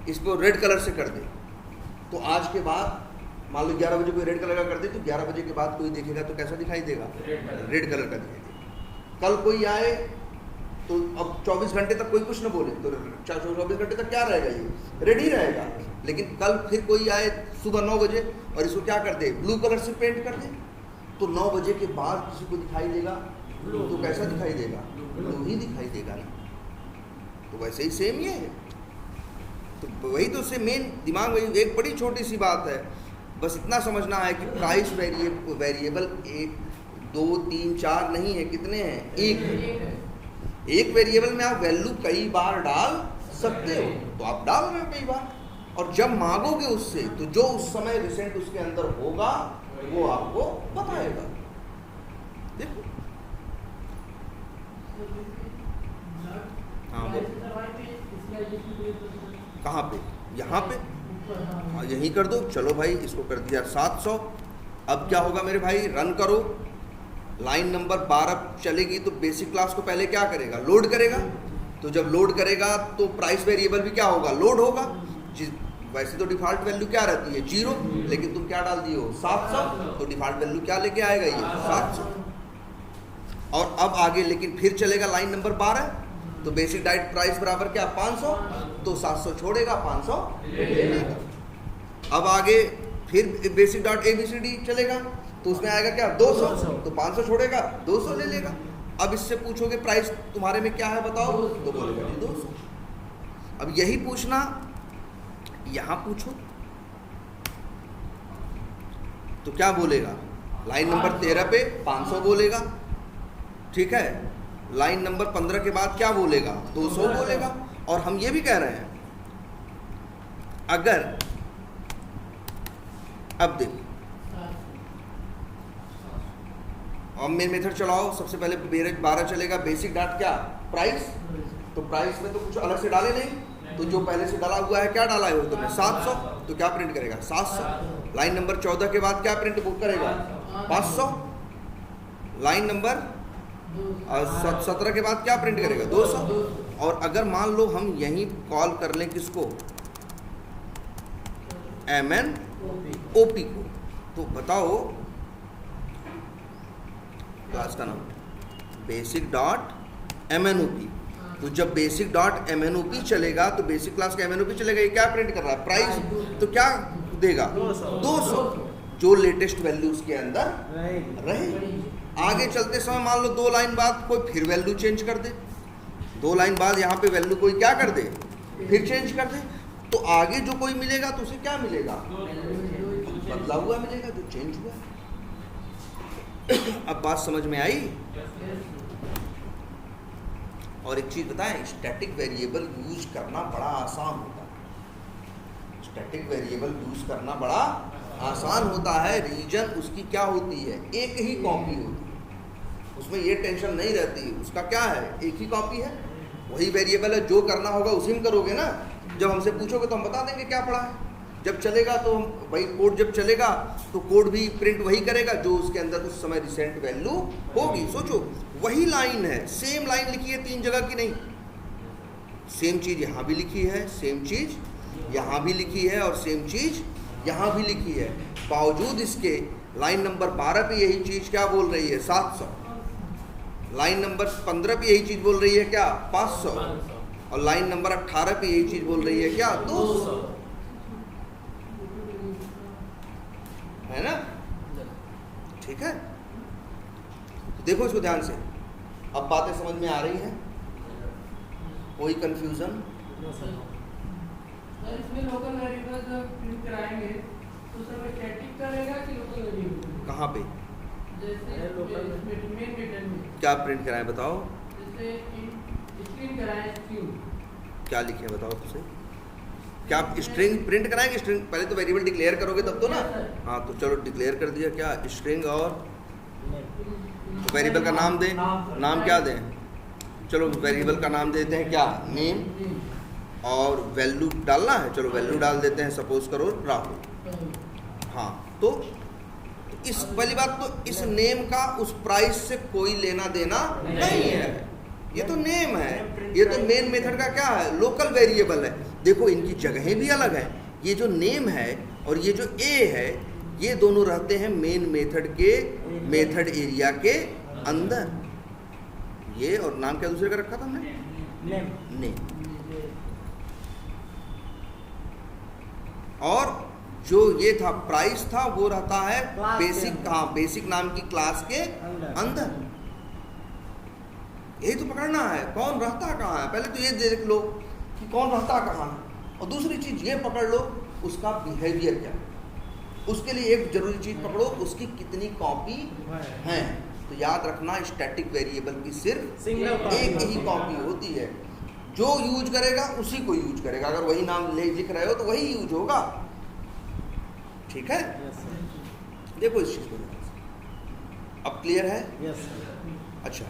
इसको रेड कलर से कर दे, तो आज के बाद मान लो 11 बजे कोई रेड कलर का कर दे, तो 11 बजे के बाद कोई देखेगा तो कैसा दिखाई देगा रेड कलर का दिखाई देगा। कल कोई आए तो अब 24 घंटे तक कोई कुछ न बोले तो 24 घंटे तक क्या रहेगा, ये रेड ही रहेगा। लेकिन कल फिर कोई आए सुबह 9 बजे और इसको क्या कर दे ब्लू कलर से पेंट कर दे, तो 9 बजे के बाद किसी को दिखाई देगा तो कैसा दिखाई देगा, ब्लू ही दिखाई देगा ना। तो वैसे ही सेम ये है। तो वही तो उससे मेन दिमाग में एक बड़ी छोटी सी बात है, बस इतना समझना है कि प्राइस वेरिएबल 1 2 3 4 नहीं है, कितने हैं, एक है। एक वेरिएबल में आप वैल्यू कई बार डाल सकते हो, तो आप डाल रहे हो कई बार, और जब मांगोगे उससे तो जो उस समय रिसेंट उसके अंदर होगा वो आपको बताएगा। देखो हाँ कहाँ पे, यहाँ पे, हाँ यहीं कर दो। चलो भाई इसको कर दिया 700। अब क्या होगा मेरे भाई, रन करो। लाइन नंबर 12 चलेगी तो बेसिक क्लास को पहले क्या करेगा, लोड करेगा। तो जब लोड करेगा तो प्राइस वेरिएबल भी क्या होगा, लोड होगा। वैसे तो डिफ़ॉल्ट वैल्यू क्या रहती है 0, लेकिन तुम क्या डाल दिए हो 700, तो डिफ़ॉल्ट वैल्यू क्या लेके आएगा ये 700। और अब आगे लेकिन फिर चलेगा लाइन नंबर 12, तो बेसिक डाइट प्राइस बराबर क्या 500, तो 700 छोड़ेगा 500 ले लेगा। अब आगे फिर बेसिक डॉट ABCD चलेगा तो उसमें आएगा क्या 200, तो 500 छोड़ेगा 200 ले लेगा। अब इससे पूछोगे प्राइस तुम्हारे में क्या है बताओ, तो बोलेगा 200। अब यही पूछना यहाँ पूछो तो क्या बोलेगा, लाइन नंबर 13 पे 500 बोलेगा, ठीक है। लाइन नंबर 15 के बाद क्या बोलेगा 200 बोलेगा। और हम ये भी कह रहे हैं अगर अब देखो अब मेन मेथड चलाओ, सबसे पहले 12 चलेगा, बेसिक डॉट क्या प्राइस, तो प्राइस में तो कुछ अलग से डाले नहीं, तो जो पहले से डाला हुआ है क्या डाला है तुमने 700, तो क्या प्रिंट करेगा 700। लाइन नंबर 14 के बाद क्या प्रिंट बुक करेगा 500। लाइन नंबर 17 के बाद क्या प्रिंट करेगा 200। और अगर मान लो हम यहीं कॉल कर लें किसको MNOP को, तो बताओ क्लास का नाम बेसिक डॉट MNOP। तो जब बेसिक डॉट MNOP चलेगा तो बेसिक क्लास का MNOP चलेगा। ये क्या प्रिंट कर रहा है? प्राइस। तो क्या देगा? 200 जो लेटेस्ट वैल्यू उसके अंदर रहे। आगे चलते समय मान लो 2 लाइन बाद कोई फिर वैल्यू चेंज कर दे, 2 लाइन बाद यहाँ पे वैल्यू कोई क्या कर दे, फिर चेंज कर दे, तो आगे जो कोई मिलेगा तो उसे क्या मिलेगा? बदला हुआ मिलेगा, जो चेंज हुआ। अब बात समझ में आई? और एक चीज बताएं, स्टैटिक वेरिएबल यूज करना बड़ा आसान होता है। स्टैटिक वेरिएबल यूज करना बड़ा आसान होता है। रीजन उसकी क्या होती है? एक ही कॉपी होती है, उसमें ये टेंशन नहीं रहती। उसका क्या है? एक ही कॉपी है, वही वेरिएबल है, जो करना होगा उसी में करोगे ना। जब हमसे पूछोगे तो हम बता देंगे क्या पढ़ा है। जब चलेगा तो हम वही कोड, जब चलेगा तो कोड भी प्रिंट वही करेगा जो उसके अंदर उस समय रिसेंट वैल्यू होगी। सोचो वही लाइन है, सेम लाइन लिखी है 3 जगह की नहीं, सेम चीज यहाँ भी लिखी है, सेम चीज यहाँ भी लिखी है और सेम चीज यहाँ भी लिखी है। बावजूद इसके लाइन नंबर 12 पे यही चीज क्या बोल रही है? 700। लाइन नंबर 15 पे यही चीज बोल रही है क्या? 500। और लाइन नंबर 18 पे यही चीज बोल रही है क्या? 200। है ना? ठीक है, देखो इसको ध्यान से। अब बातें समझ में आ रही हैं? कोई कंफ्यूजन? इसमें लोकल वेरिएबल जब प्रिंट कराएंगे तो सब स्टैटिक करेगा कि लोकल वेरिएबल? कहाँ पे? जैसे मेन मेथड में क्या प्रिंट कराएं बताओ? जैसे स्ट्रिंग कराएं, स्ट्रिंग क्या लिखे बताओ तुझसे? क्या आप स्ट्रिंग प्रिंट कराएंगे? स्ट्रिंग पहले तो वेरिएबल डिक्लेयर करोगे तब तो ना। हाँ तो चलो डिक्लेयर कर दिया। क्या स्ट्रिंग और तो वेरिएबल का नाम दें। नाम क्या दें? चलो वेरिएबल का नाम देते हैं क्या? नेम। और वैल्यू डालना है, चलो वैल्यू डाल देते हैं, सपोज करो राहुल। हाँ तो इस पहली बात तो इस नेम का उस प्राइस से कोई लेना देना नहीं है। ये तो नेम है, ये तो मेन मेथड का क्या है? लोकल वेरिएबल है। देखो इनकी जगहें भी अलग हैं। ये जो नेम है और ये जो ए है, ये दोनों रहते हैं मेन मेथड के मेथड एरिया के अंदर। ये और नाम क्या दूसरे का रखा था हमने? नेम। और जो ये था प्राइस था वो रहता है बेसिक। हाँ बेसिक नाम की क्लास के अंदर। यही तो पकड़ना है, कौन रहता कहाँ है। पहले तो ये देख लो कि कौन रहता कहाँ है, और दूसरी चीज ये पकड़ लो उसका बिहेवियर क्या है। उसके लिए एक जरूरी चीज पकड़ो, उसकी कितनी कॉपी है। तो याद रखना स्टैटिक वेरिएबल की सिर्फ एक ही कॉपी होती है। जो यूज करेगा उसी को यूज करेगा। अगर वही नाम लिख रहे हो तो वही यूज होगा। ठीक है? देखो इस चीज को अब क्लियर है? अच्छा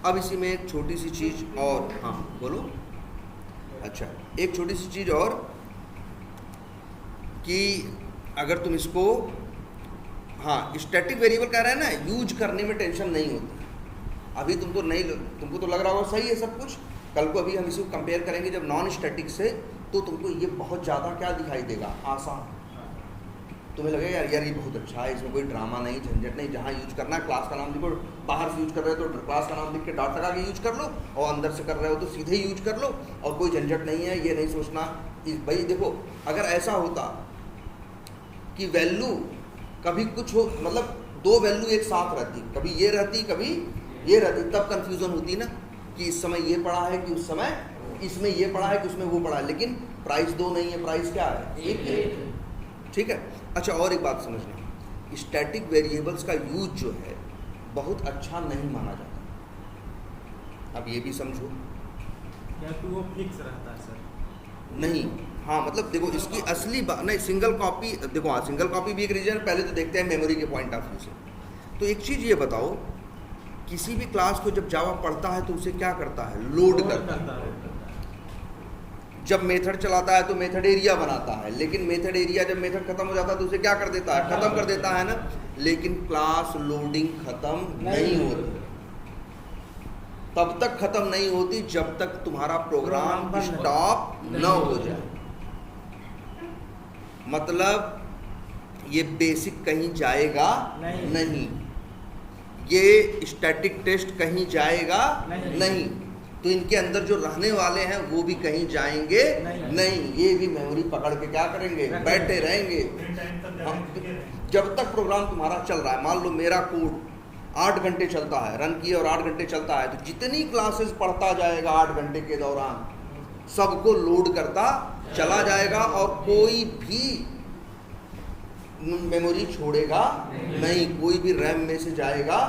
अब इसी में एक छोटी सी चीज और। हाँ बोलो। अच्छा एक छोटी सी चीज और कि अगर तुम इसको, हाँ स्टैटिक वेरिएबल कह रहे हैं ना, यूज करने में टेंशन नहीं होती। अभी तुमको तो लग रहा होगा सही है सब कुछ। कल को अभी हम इसको कंपेयर करेंगे जब नॉन स्टैटिक से, तो तुमको ये बहुत ज़्यादा क्या दिखाई देगा? आसान। तुम्हें लगेगा यार ये बहुत अच्छा है, इसमें कोई ड्रामा नहीं, झंझट नहीं। जहाँ यूज करना है क्लास का नाम लिखो, बाहर से यूज कर रहे हो तो क्लास का नाम लिख के डॉट लगा के यूज कर लो, और अंदर से कर रहे हो तो सीधे यूज कर लो, और कोई झंझट नहीं है। ये नहीं सोचना भाई देखो अगर ऐसा होता कि वैल्यू कभी कुछ हो, मतलब 2 वैल्यू एक साथ रहती, कभी ये रहती कभी ये रहती, तब कंफ्यूजन होती ना कि इस समय ये पड़ा है कि उस समय इसमें ये पड़ा है कि उसमें वो पड़ा है। लेकिन प्राइस 2 नहीं है, प्राइस क्या है? एक है। ठीक है? अच्छा और एक बात समझना, स्टैटिक वेरिएबल्स का यूज जो है बहुत अच्छा नहीं माना जाता। अब ये भी समझो। क्या तो वो फिक्स रहता है सर? नहीं, हाँ मतलब देखो इसकी असली बात नहीं, सिंगल कॉपी देखो। हाँ सिंगल कॉपी भी एक रीजन। पहले तो देखते हैं मेमोरी के पॉइंट ऑफ व्यू से। तो एक चीज़ ये बताओ, किसी भी क्लास को जब जावा पढ़ता है तो उसे क्या करता है? लोड करता है। जब मेथड चलाता है तो मेथड एरिया बनाता है, लेकिन मेथड एरिया जब मेथड खत्म हो जाता है तो उसे क्या कर देता है? खत्म कर देता है ना। लेकिन क्लास लोडिंग खत्म नहीं होती। तब तक खत्म नहीं होती जब तक तुम्हारा प्रोग्राम स्टॉप न हो जाए। मतलब ये बेसिक कहीं जाएगा नहीं, ये स्टैटिक टेस्ट कहीं जाएगा नहीं। तो इनके अंदर जो रहने वाले हैं वो भी कहीं जाएंगे नहीं, ये भी मेमोरी पकड़ के क्या करेंगे, बैठे रहेंगे प्रिंट टाइम तक हम- जाने के लिए। जब तक प्रोग्राम तुम्हारा चल रहा है। मान लो मेरा कोड 8 घंटे चलता है, रन किए और 8 घंटे चलता है, तो जितनी क्लासेस पढ़ता जाएगा 8 घंटे के दौरान सबको लोड करता चला जाएगा और कोई भी मेमोरी छोड़ेगा नहीं, कोई भी रैम में से जाएगा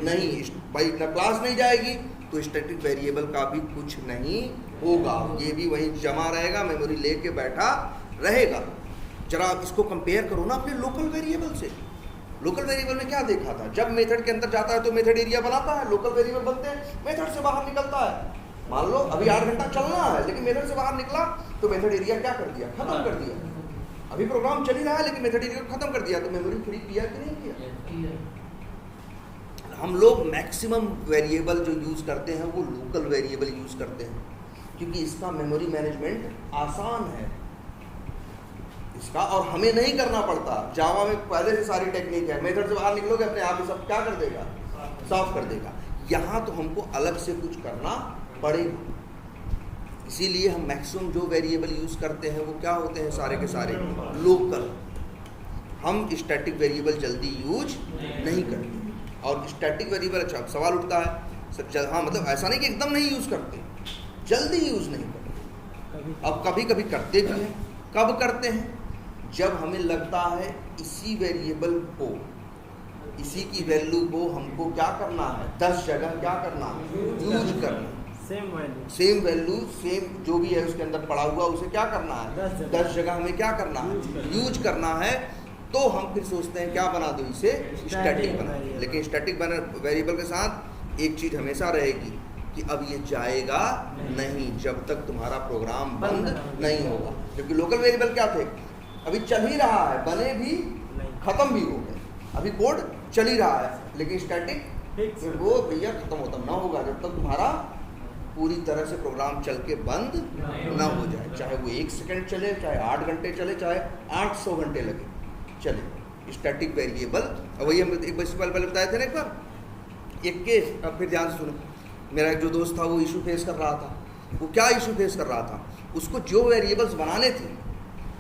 नहीं। भाई न क्लास नहीं जाएगी तो स्टैटिक वेरिएबल का भी कुछ नहीं होगा, ये भी वहीं जमा रहेगा, मेमोरी लेके बैठा रहेगा। जरा इसको कंपेयर करो ना अपने लोकल वेरिएबल से। लोकल वेरिएबल में क्या देखा था, जब मेथड के अंदर जाता है तो मेथड एरिया बनाता है, लोकल वेरिएबल बनते हैं, मेथड से बाहर निकलता है। मान लो अभी 8 घंटा चलना है लेकिन मेथड से बाहर निकला तो मेथड एरिया क्या कर दिया, खत्म कर दिया। अभी प्रोग्राम चल ही रहा है लेकिन मेथड एरिया खत्म कर दिया, तो मेमोरी फ्री किया कि नहीं किया। हम लोग मैक्सिमम वेरिएबल जो यूज़ करते हैं वो लोकल वेरिएबल यूज़ करते हैं, क्योंकि इसका मेमोरी मैनेजमेंट आसान है इसका, और हमें नहीं करना पड़ता। जावा में पहले से सारी टेक्निक है, मेथड से बाहर निकलोगे अपने आप ही सब क्या कर देगा, साफ कर देगा। यहाँ तो हमको अलग से कुछ करना पड़ेगा, इसीलिए हम मैक्सिमम जो वेरिएबल यूज़ करते हैं वो क्या होते हैं, सारे के सारे लोकल। हम स्टैटिक वेरिएबल जल्दी यूज नहीं करते। और स्टैटिक वेरिएबल, अच्छा सवाल उठता है सर, हाँ मतलब ऐसा नहीं कि एकदम नहीं यूज़ करते, जल्दी यूज़ नहीं करते। अब कभी कभी करते भी हैं। कब करते हैं, जब हमें लगता है इसी वेरिएबल को, इसी की वैल्यू को हमको क्या करना है, 10 जगह क्या करना है, यूज करना। सेम वैल्यू सेम जो भी है उसके अंदर पड़ा हुआ उसे क्या करना है, 10 जगह हमें क्या करना है, यूज करना है। तो हम फिर सोचते हैं क्या बना दो, इसे स्टैटिक बना दो। लेकिन स्टैटिक वेरिएबल के साथ एक चीज़ हमेशा रहेगी कि अब ये जाएगा नहीं जब तक तुम्हारा प्रोग्राम बंद नहीं होगा। क्योंकि लोकल वेरिएबल क्या थे, अभी चल ही रहा है, बने भी खत्म भी हो गए, अभी कोड चल ही रहा है, लेकिन स्टैटिक वो भैया खत्म होता ना होगा जब तक तुम्हारा पूरी तरह से प्रोग्राम चल के बंद ना हो जाए। चाहे वो 1 सेकंड चले, चाहे 8 घंटे चले, चाहे 800 घंटे लगे चले। स्टैटिक वेरिएबल, वही हम एक बस पहले बताए थे ना एक बार एक केस। अब फिर ध्यान से सुनो, मेरा एक जो दोस्त था वो इशू फेस कर रहा था। वो क्या इशू फेस कर रहा था, उसको जो वेरिएबल्स बनाने थे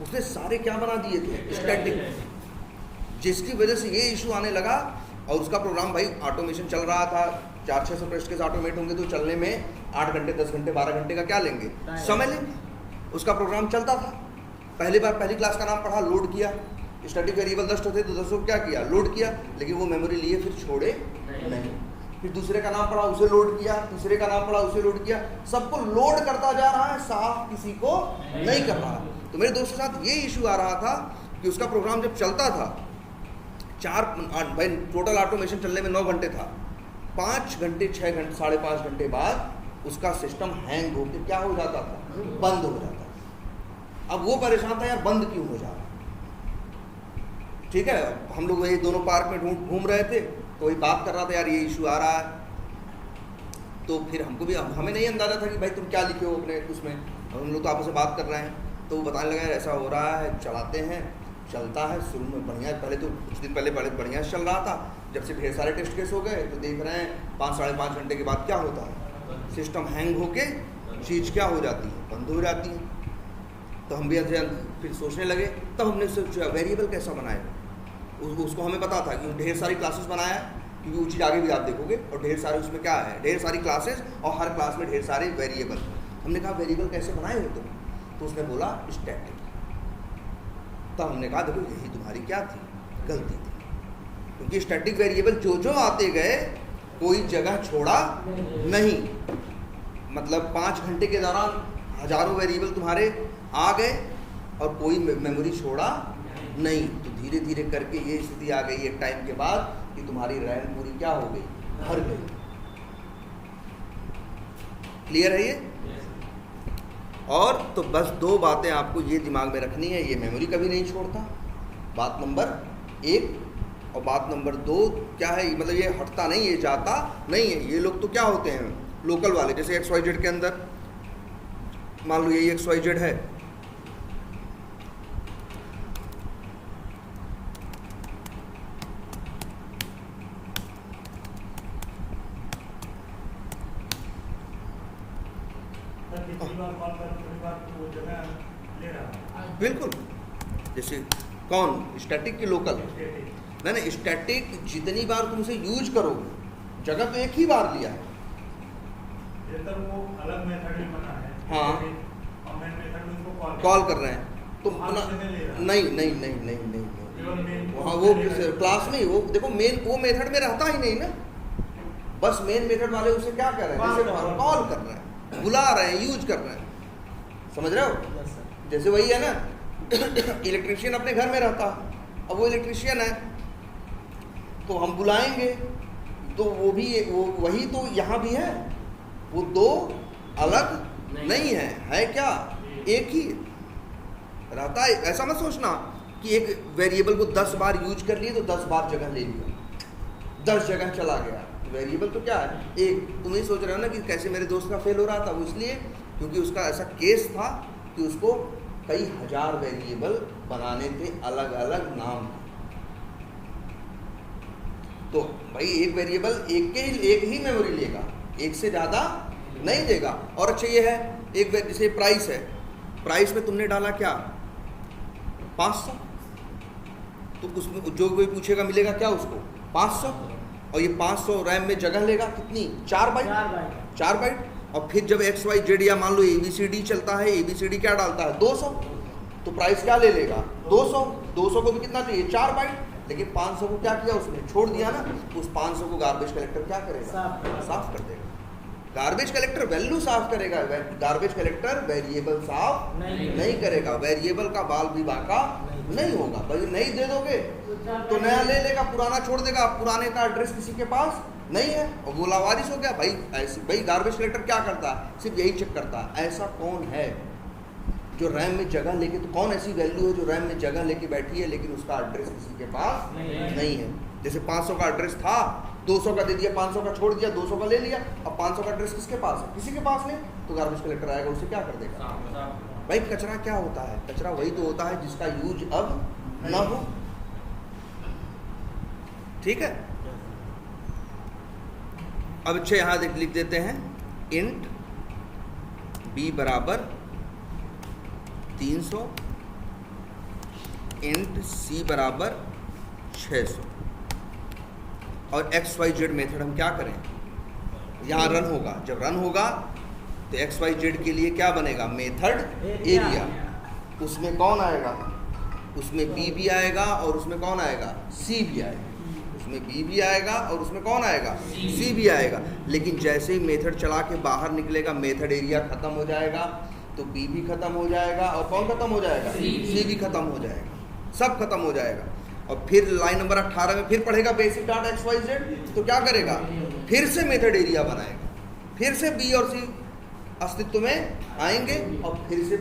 उसने सारे क्या बना दिए थे, स्टैटिक, जिसकी वजह से ये इशू आने लगा। और उसका प्रोग्राम भाई ऑटोमेशन चल रहा था, 400-600 पृष्ठ के ऑटोमेट होंगे तो चलने में 8 घंटे 10 घंटे 12 घंटे का क्या लेंगे, समय लेंगे। उसका प्रोग्राम चलता था, पहली बार पहली क्लास का नाम पढ़ा, लोड किया, स्टैटिक वेरिएबल 10 थे तो 10 को क्या किया, लोड किया, लेकिन वो मेमोरी लिए फिर छोड़े नहीं। फिर दूसरे का नाम पढ़ा, उसे लोड किया, तीसरे का नाम पढ़ा, उसे लोड किया, सबको लोड करता जा रहा है, साफ किसी को नहीं कर रहा। तो मेरे दोस्त के साथ ये इशू आ रहा था कि उसका प्रोग्राम जब चलता था 4 भाई टोटल ऑटोमेशन चलने में 9 घंटे था, 5 घंटे 6 घंटे 5.5 घंटे बाद उसका सिस्टम हैंग होकर क्या हो जाता था, बंद हो जाता था। अब वो परेशान था यार बंद क्यों हो जा रहा। ठीक है, हम लोग वही दोनों पार्क में घूम रहे थे तो वही बात कर रहा था, यार ये इशू आ रहा है। तो फिर हमको भी, हमें नहीं अंदाजा था कि भाई तुम क्या लिखे हो अपने उसमें, हम लोग तो आपस में बात कर रहे हैं। तो वो बताने लगा ऐसा हो रहा है, चलाते हैं, चलता है, शुरू में बढ़िया, पहले तो कुछ दिन पहले बड़े बढ़िया चल रहा था, जब से ढेर सारे टेस्ट केस हो गए तो देख रहे हैं 5-5.5 घंटे के बाद क्या होता है, सिस्टम हैंग होके चीज़ क्या हो जाती है, बंद हो जाती है। तो हम भी फिर सोचने लगे, तब हमने सोचा वेरिएबल कैसा बनाए। उसको हमें पता था कि ढेर सारी क्लासेस बनाया, क्योंकि वो चीज़ आगे भी आप देखोगे, और ढेर सारे उसमें क्या है, ढेर सारी क्लासेस और हर क्लास में ढेर सारे वेरिएबल। हमने कहा वेरिएबल कैसे बनाए हो तुम, तो उसने बोला स्टैटिक। तो हमने कहा देखो यही तुम्हारी क्या थी, गलती थी, क्योंकि स्टैटिक वेरिएबल जो जो आते गए कोई जगह छोड़ा नहीं। मतलब 5 घंटे के दौरान हजारों वेरिएबल तुम्हारे आ गए और कोई मेमोरी छोड़ा नहीं। तो धीरे धीरे करके ये स्थिति आ गई एक टाइम के बाद कि तुम्हारी रैम पूरी क्या हो गई, भर गई। क्लियर है ये? और तो बस 2 बातें आपको ये दिमाग में रखनी है, ये मेमोरी कभी नहीं छोड़ता, बात नंबर 1। और बात नंबर 2 क्या है, मतलब ये हटता नहीं, ये जाता नहीं है। ये लोग तो क्या होते हैं लोकल वाले, जैसे XYZ के अंदर मान लो ये XYZ है, थोड़ी बार कॉल कर थोड़ी बार वो जगह ले रहा है बिल्कुल। जैसे कौन, स्टैटिक की लोकल? स्टैटिक। ना स्टैटिक जितनी बार तुम उसे यूज करोगे, जगह तो एक ही बार लिया है। जब वो अलग मेथड में बना है, हाँ। कमेंट मेथड में उसको कॉल कर रहे हैं तो हाँ, अपना जगह ले रहा है। नहीं नहीं नहीं नहीं नहीं वहाँ वो क्लास में वो देखो मेन वो मेथड में रहता ही नहीं ना, बस मेन मेथड वाले उसे क्या कर रहे हैं, जैसे कॉल कर रहे हैं, बुला रहे हैं, यूज कर रहे हैं, समझ रहे हो? Yes sir. जैसे वही है ना इलेक्ट्रिशियन अपने घर में रहता, अब वो इलेक्ट्रिशियन है तो हम बुलाएंगे तो वो भी वो वही तो यहाँ भी है, वो दो अलग नहीं है क्या, एक ही रहता है। ऐसा मत सोचना कि एक वेरिएबल को 10 बार यूज कर लिए तो 10 बार जगह ले लिया, 10 जगह चला गया। वेरिएबल तो क्या है, एक। तुम ही सोच रहे हो ना कि कैसे मेरे दोस्त का फेल हो रहा था, वो इसलिए क्योंकि उसका ऐसा केस था कि उसको कई हजार वेरिएबल बनाने थे, अलग अलग नाम। तो भाई एक वेरिएबल एक ही मेमोरी लेगा, एक से ज़्यादा नहीं देगा। और अच्छा ये है, एक जैसे प्राइस है, प्राइस में तुमने डाला क्या 500, तो उसमें जो कोई पूछेगा मिलेगा क्या उसको 500, और ये 500 रैम में जगह लेगा कितनी 4 बाइट। और फिर जब XYZ या मान लो ABCD चलता है, ABCD क्या डालता है 200, तो प्राइस क्या ले लेगा 200 को भी कितना चाहिए 4 बाइट, लेकिन 500 को क्या किया उसने छोड़ दिया ना, तो उस 500 को गार्बेज कलेक्टर क्या करेगा साफ कर देगा। गार्बेज कलेक्टर वैल्यू साफ करेगा, गार्बेज कलेक्टर वेरिएबल साफ नहीं करेगा, वेरिएबल का बाल भी बाका नहीं होगा। भाई नहीं दे दोगे तो नया ले लेगा, पुराना छोड़ देगा, पुराने का एड्रेस किसी के पास नहीं है और वो लावारिस हो गया। भाई ऐसे भाई गार्बेज कलेक्टर क्या करता है, सिर्फ यही चेक करता है ऐसा कौन है जो रैम में जगह लेके, तो कौन ऐसी वैल्यू है जो रैम में जगह लेके बैठी है लेकिन उसका एड्रेस किसी के पास नहीं है। जैसे 500 का एड्रेस था, 200 का दे दिया, 500 का छोड़ दिया, 200 का ले लिया, अब 500 का एड्रेस किसके पास है, किसी के पास नहीं, तो गार्बेज कलेक्टर आएगा उसे क्या कर देगा। भाई कचरा क्या होता है, कचरा वही तो होता है जिसका यूज अब ना हो, ठीक है। अब अच्छा यहाँ लिख देते हैं इंट b बराबर 300, इंट c बराबर 600, और XYZ मेथड हम क्या करें, यहाँ रन होगा, जब रन होगा तो XYZ के लिए क्या बनेगा मेथड एरिया, उसमें कौन आएगा, उसमें B भी आएगा और उसमें कौन आएगा C भी आएगा, उसमें B भी आएगा और उसमें कौन आएगा C भी आएगा। लेकिन जैसे ही मेथड चला के बाहर निकलेगा मेथड एरिया खत्म हो जाएगा, तो B भी खत्म हो जाएगा और कौन खत्म हो जाएगा C भी खत्म हो जाएगा, सब खत्म हो जाएगा। और फिर लाइन नंबर 18 में फिर पढ़ेगा बेसिक डाटा XYZ, तो क्या करेगा फिर से मेथड एरिया बनाएगा, फिर से B और C अस्तित्व में आएंगे और फिर से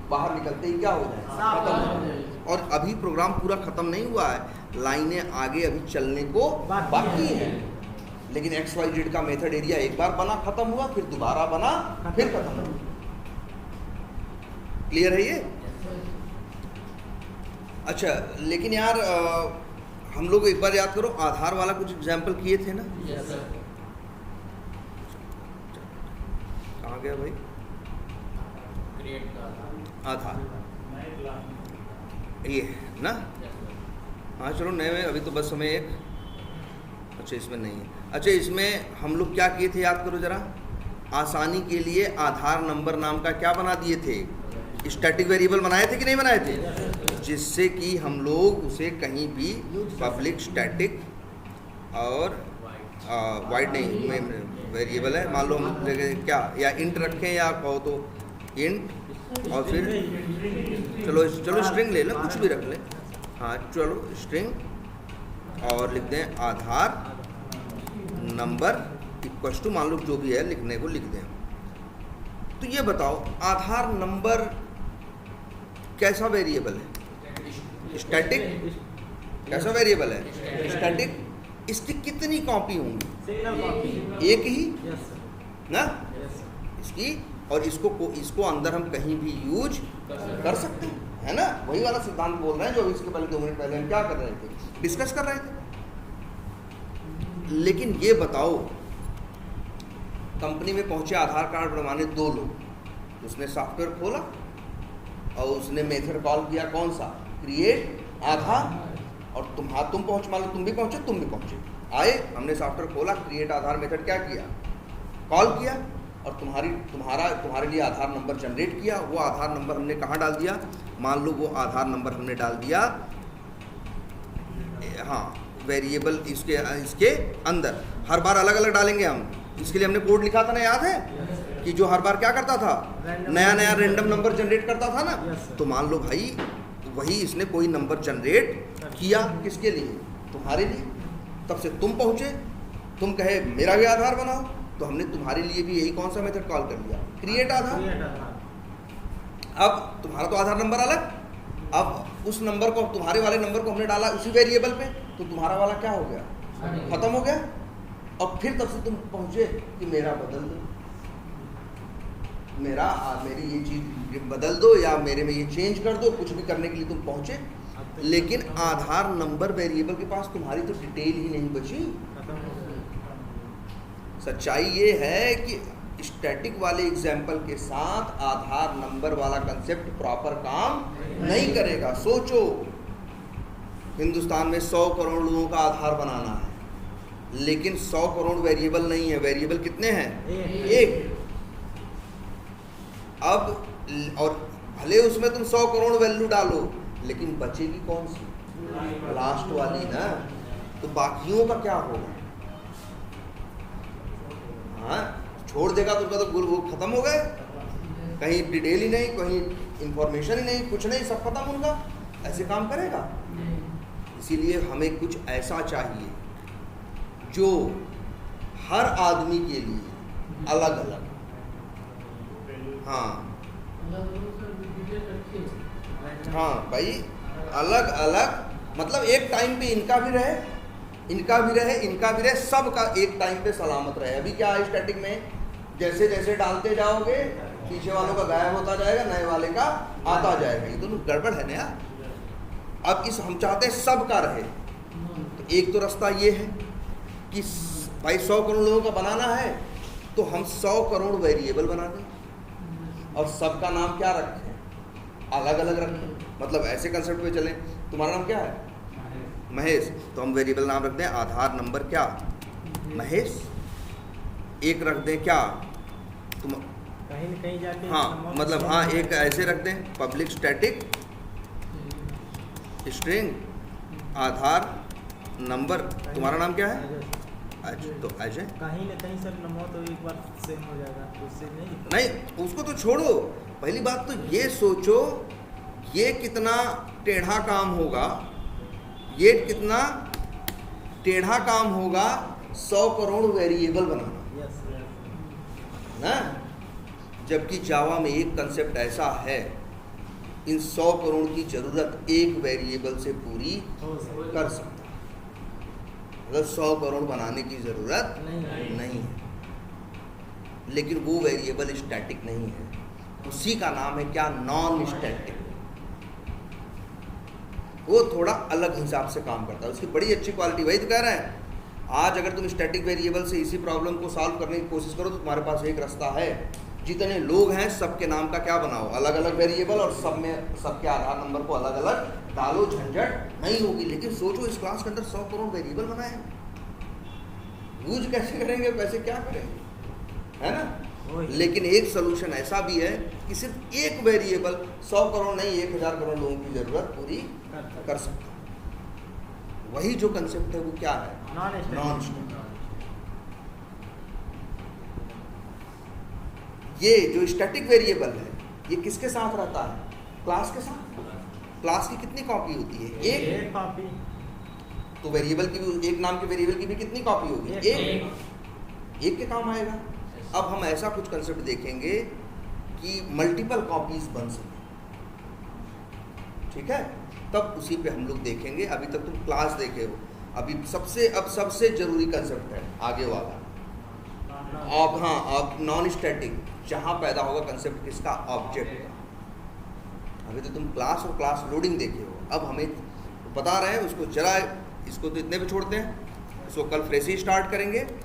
बाहर निकलते ही क्या हो जाएगा खत्म हो जाएगा। और अभी प्रोग्राम पूरा खत्म नहीं हुआ है, लाइनें आगे अभी चलने को बाकी है, लेकिन XYZ का मेथड एरिया एक बार बना खत्म हुआ, फिर दोबारा बना फिर खत्म हुआ। क्लियर है ये? अच्छा लेकिन यार हम लोग एक बार याद करो, आधार वाला कुछ एग्जाम्पल किए थे ना, कहाँ गया भाई आधार, ये ना, हाँ चलो नए में अभी तो बस हमें एक, अच्छा इसमें नहीं है। अच्छा इसमें हम लोग क्या किए थे याद करो जरा, आसानी के लिए आधार नंबर नाम का क्या बना दिए थे, स्टैटिक वेरिएबल बनाए थे कि नहीं बनाए थे, जिससे कि हम लोग उसे कहीं भी पब्लिक स्टैटिक और वाइड नहीं वेरिएबल है, मान लो हम क्या या इंट रखें या कहो तो इंट, और फिर चलो स्ट्रिंग ले लो, कुछ भी रख ले, हाँ चलो स्ट्रिंग, और लिख दें आधार नंबर इक्वल टू मान लो जो भी है लिखने को लिख दें। तो ये बताओ आधार नंबर कैसा वेरिएबल है, स्टैटिक कैसा वेरिएबल है, स्टैटिक। इसकी कितनी कॉपी होंगी, एक ही ना इसकी, और इसको अंदर हम कहीं भी यूज कर सकते हैं, है ना, वही वाला सिद्धांत बोल रहे हैं जो इसके पहले 2 मिनट पहले हम क्या कर रहे थे, डिस्कस कर रहे थे। लेकिन ये बताओ कंपनी में पहुंचे आधार कार्ड बनवाने 2 लोग, उसने सॉफ्टवेयर खोला और उसने मेथड कॉल किया, कौन सा, क्रिएट आधार, और तुम पहुँच, मान लो तुम भी पहुँचे, आए, हमने सॉफ्टवेयर खोला, क्रिएट आधार मेथड क्या किया, कॉल किया, और तुम्हारे लिए आधार नंबर जनरेट किया। वो आधार नंबर हमने कहाँ डाल दिया, मान लो वो आधार नंबर हमने डाल दिया, हाँ, वेरिएबल इसके अंदर। हर बार अलग अलग डालेंगे हम, इसके लिए हमने कोड लिखा था ना, याद है कि जो हर बार क्या करता था, नया रैंडम नंबर जनरेट करता था ना। तो मान लो भाई वही इसने कोई नंबर जनरेट किया, किसके लिए, तुम्हारे लिए। तब से तुम पहुँचे, तुम कहे मेरा भी आधार बनाओ, तो हमने तुम्हारे लिए भी यही कौन सा मेथड कॉल कर दिया, क्रिएट आधार। अब तुम्हारा तो आधार नंबर अलग, अब उस नंबर को, तुम्हारे वाले नंबर को हमने डाला उसी वेरिएबल पे, तो तुम्हारा वाला क्या हो गया, खत्म हो गया। और फिर तब से तुम पहुंचे कि मेरा बदल दो, मेरी ये चीज बदल दो, या मेरे में ये चेंज कर दो, कुछ भी करने के लिए तुम पहुंचे। लेकिन आधार नंबर वेरिएबल के पास तुम्हारी तो डिटेल ही नहीं बची। सच्चाई ये है कि स्टैटिक वाले एग्जाम्पल के साथ आधार नंबर वाला कंसेप्ट प्रॉपर काम नहीं करेगा। सोचो, हिंदुस्तान में 100 करोड़ लोगों का आधार बनाना है, लेकिन 100 करोड़ वेरिएबल नहीं है। वेरिएबल कितने हैं, एक। अब और भले उसमें तुम 100 करोड़ वैल्यू डालो, लेकिन बचेगी कौन सी, लास्ट वाली ना। तो बाकियों का क्या होगा, हाँ, छोड़ देगा तो उसका तो वो खत्म हो गए, कहीं डिटेल ही नहीं, कहीं इंफॉर्मेशन ही नहीं, कुछ नहीं, सब खत्म उनका। ऐसे काम करेगा। इसीलिए हमें कुछ ऐसा चाहिए जो हर आदमी के लिए अलग अलग, हाँ भाई, अलग अलग, मतलब एक टाइम पे इनका भी रहे, इनका भी रहे, सबका एक टाइम पे सलामत रहे। अभी क्या है स्टैटिक में, जैसे जैसे डालते जाओगे पीछे वालों का गायब होता जाएगा, नए वाले का आता जाएगा, ये तो गड़बड़ है ना यार। अब हम चाहते हैं सबका रहे, तो एक तो रास्ता ये है कि भाई 100 करोड़ लोगों का बनाना है, तो हम 100 करोड़ वेरिएबल बना दें और सबका नाम क्या रखें, अलग अलग रखें। मतलब ऐसे कंसेप्ट पे चलें, तुम्हारा नाम क्या है, महेश, तो हम वेरिएबल नाम रख दें आधार नंबर क्या, महेश। एक रख दें क्या, तुम कहीं न कहीं जाके, हाँ, मतलब हाँ, एक ऐसे रख दें पब्लिक स्टैटिक स्ट्रिंग आधार नंबर। तुम्हारा नाम क्या है, अजय, तो अजय। कहीं न कहीं सर नंबर तो एक बार सेम हो जाएगा, उससे नहीं, उसको तो छोड़ो। पहली बात तो ये सोचो, ये कितना टेढ़ा काम होगा, ये कितना टेढ़ा काम होगा 100 करोड़ वेरिएबल बनाना ना। जबकि जावा में एक कंसेप्ट ऐसा है, इन 100 करोड़ की जरूरत एक वेरिएबल से पूरी कर सकता है। मतलब 100 करोड़ बनाने की जरूरत नहीं है, लेकिन वो वेरिएबल स्टैटिक नहीं है, उसी का नाम है क्या, नॉन स्टैटिक। वो थोड़ा अलग हिसाब से काम करता है, उसकी बड़ी अच्छी क्वालिटी। वही तो कह रहे हैं, आज अगर तुम स्टैटिक वेरिएबल से इसी प्रॉब्लम को सॉल्व करने की कोशिश करो तो तुम्हारे पास एक रास्ता है, जितने लोग हैं सबके नाम का क्या बनाओ, अलग अलग वेरिएबल, और सब में सबके आधार नंबर को अलग अलग डालो, झंझट नहीं होगी। लेकिन सोचो इस क्लास के अंदर 100 करोड़ वेरिएबल बनाए, यूज कैसे करेंगे, कैसे क्या करेंगे, है ना। लेकिन एक सोल्यूशन ऐसा भी है कि सिर्फ एक वेरिएबल 100 करोड़ नहीं 1000 करोड़ लोगों की जरूरत पूरी कर सकता है। वही जो कंसेप्ट है वो क्या है, नॉन स्टैटिक। ये जो स्टैटिक वेरिएबल है ये किसके साथ रहता है, क्लास के साथ। क्लास की कितनी कॉपी होती है, एक कॉपी। तो वेरिएबल की भी, एक नाम के वेरिएबल की भी कितनी कॉपी होगी, एक के काम आएगा। अब हम ऐसा कुछ कंसेप्ट देखेंगे कि मल्टीपल कॉपीज बन सके, ठीक है, तब उसी पे हम लोग देखेंगे। अभी तक तुम क्लास देखे हो, अभी सबसे जरूरी कंसेप्ट है आगे वाला, अब हाँ, अब नॉन स्टैटिक, जहाँ पैदा होगा कंसेप्ट किसका, ऑब्जेक्ट का। अभी तो तुम क्लास और क्लास लोडिंग देखे हो, अब हमें बता रहे हैं उसको, जरा इसको तो इतने पे छोड़ते हैं, इसको कल फ्रेश ही स्टार्ट करेंगे।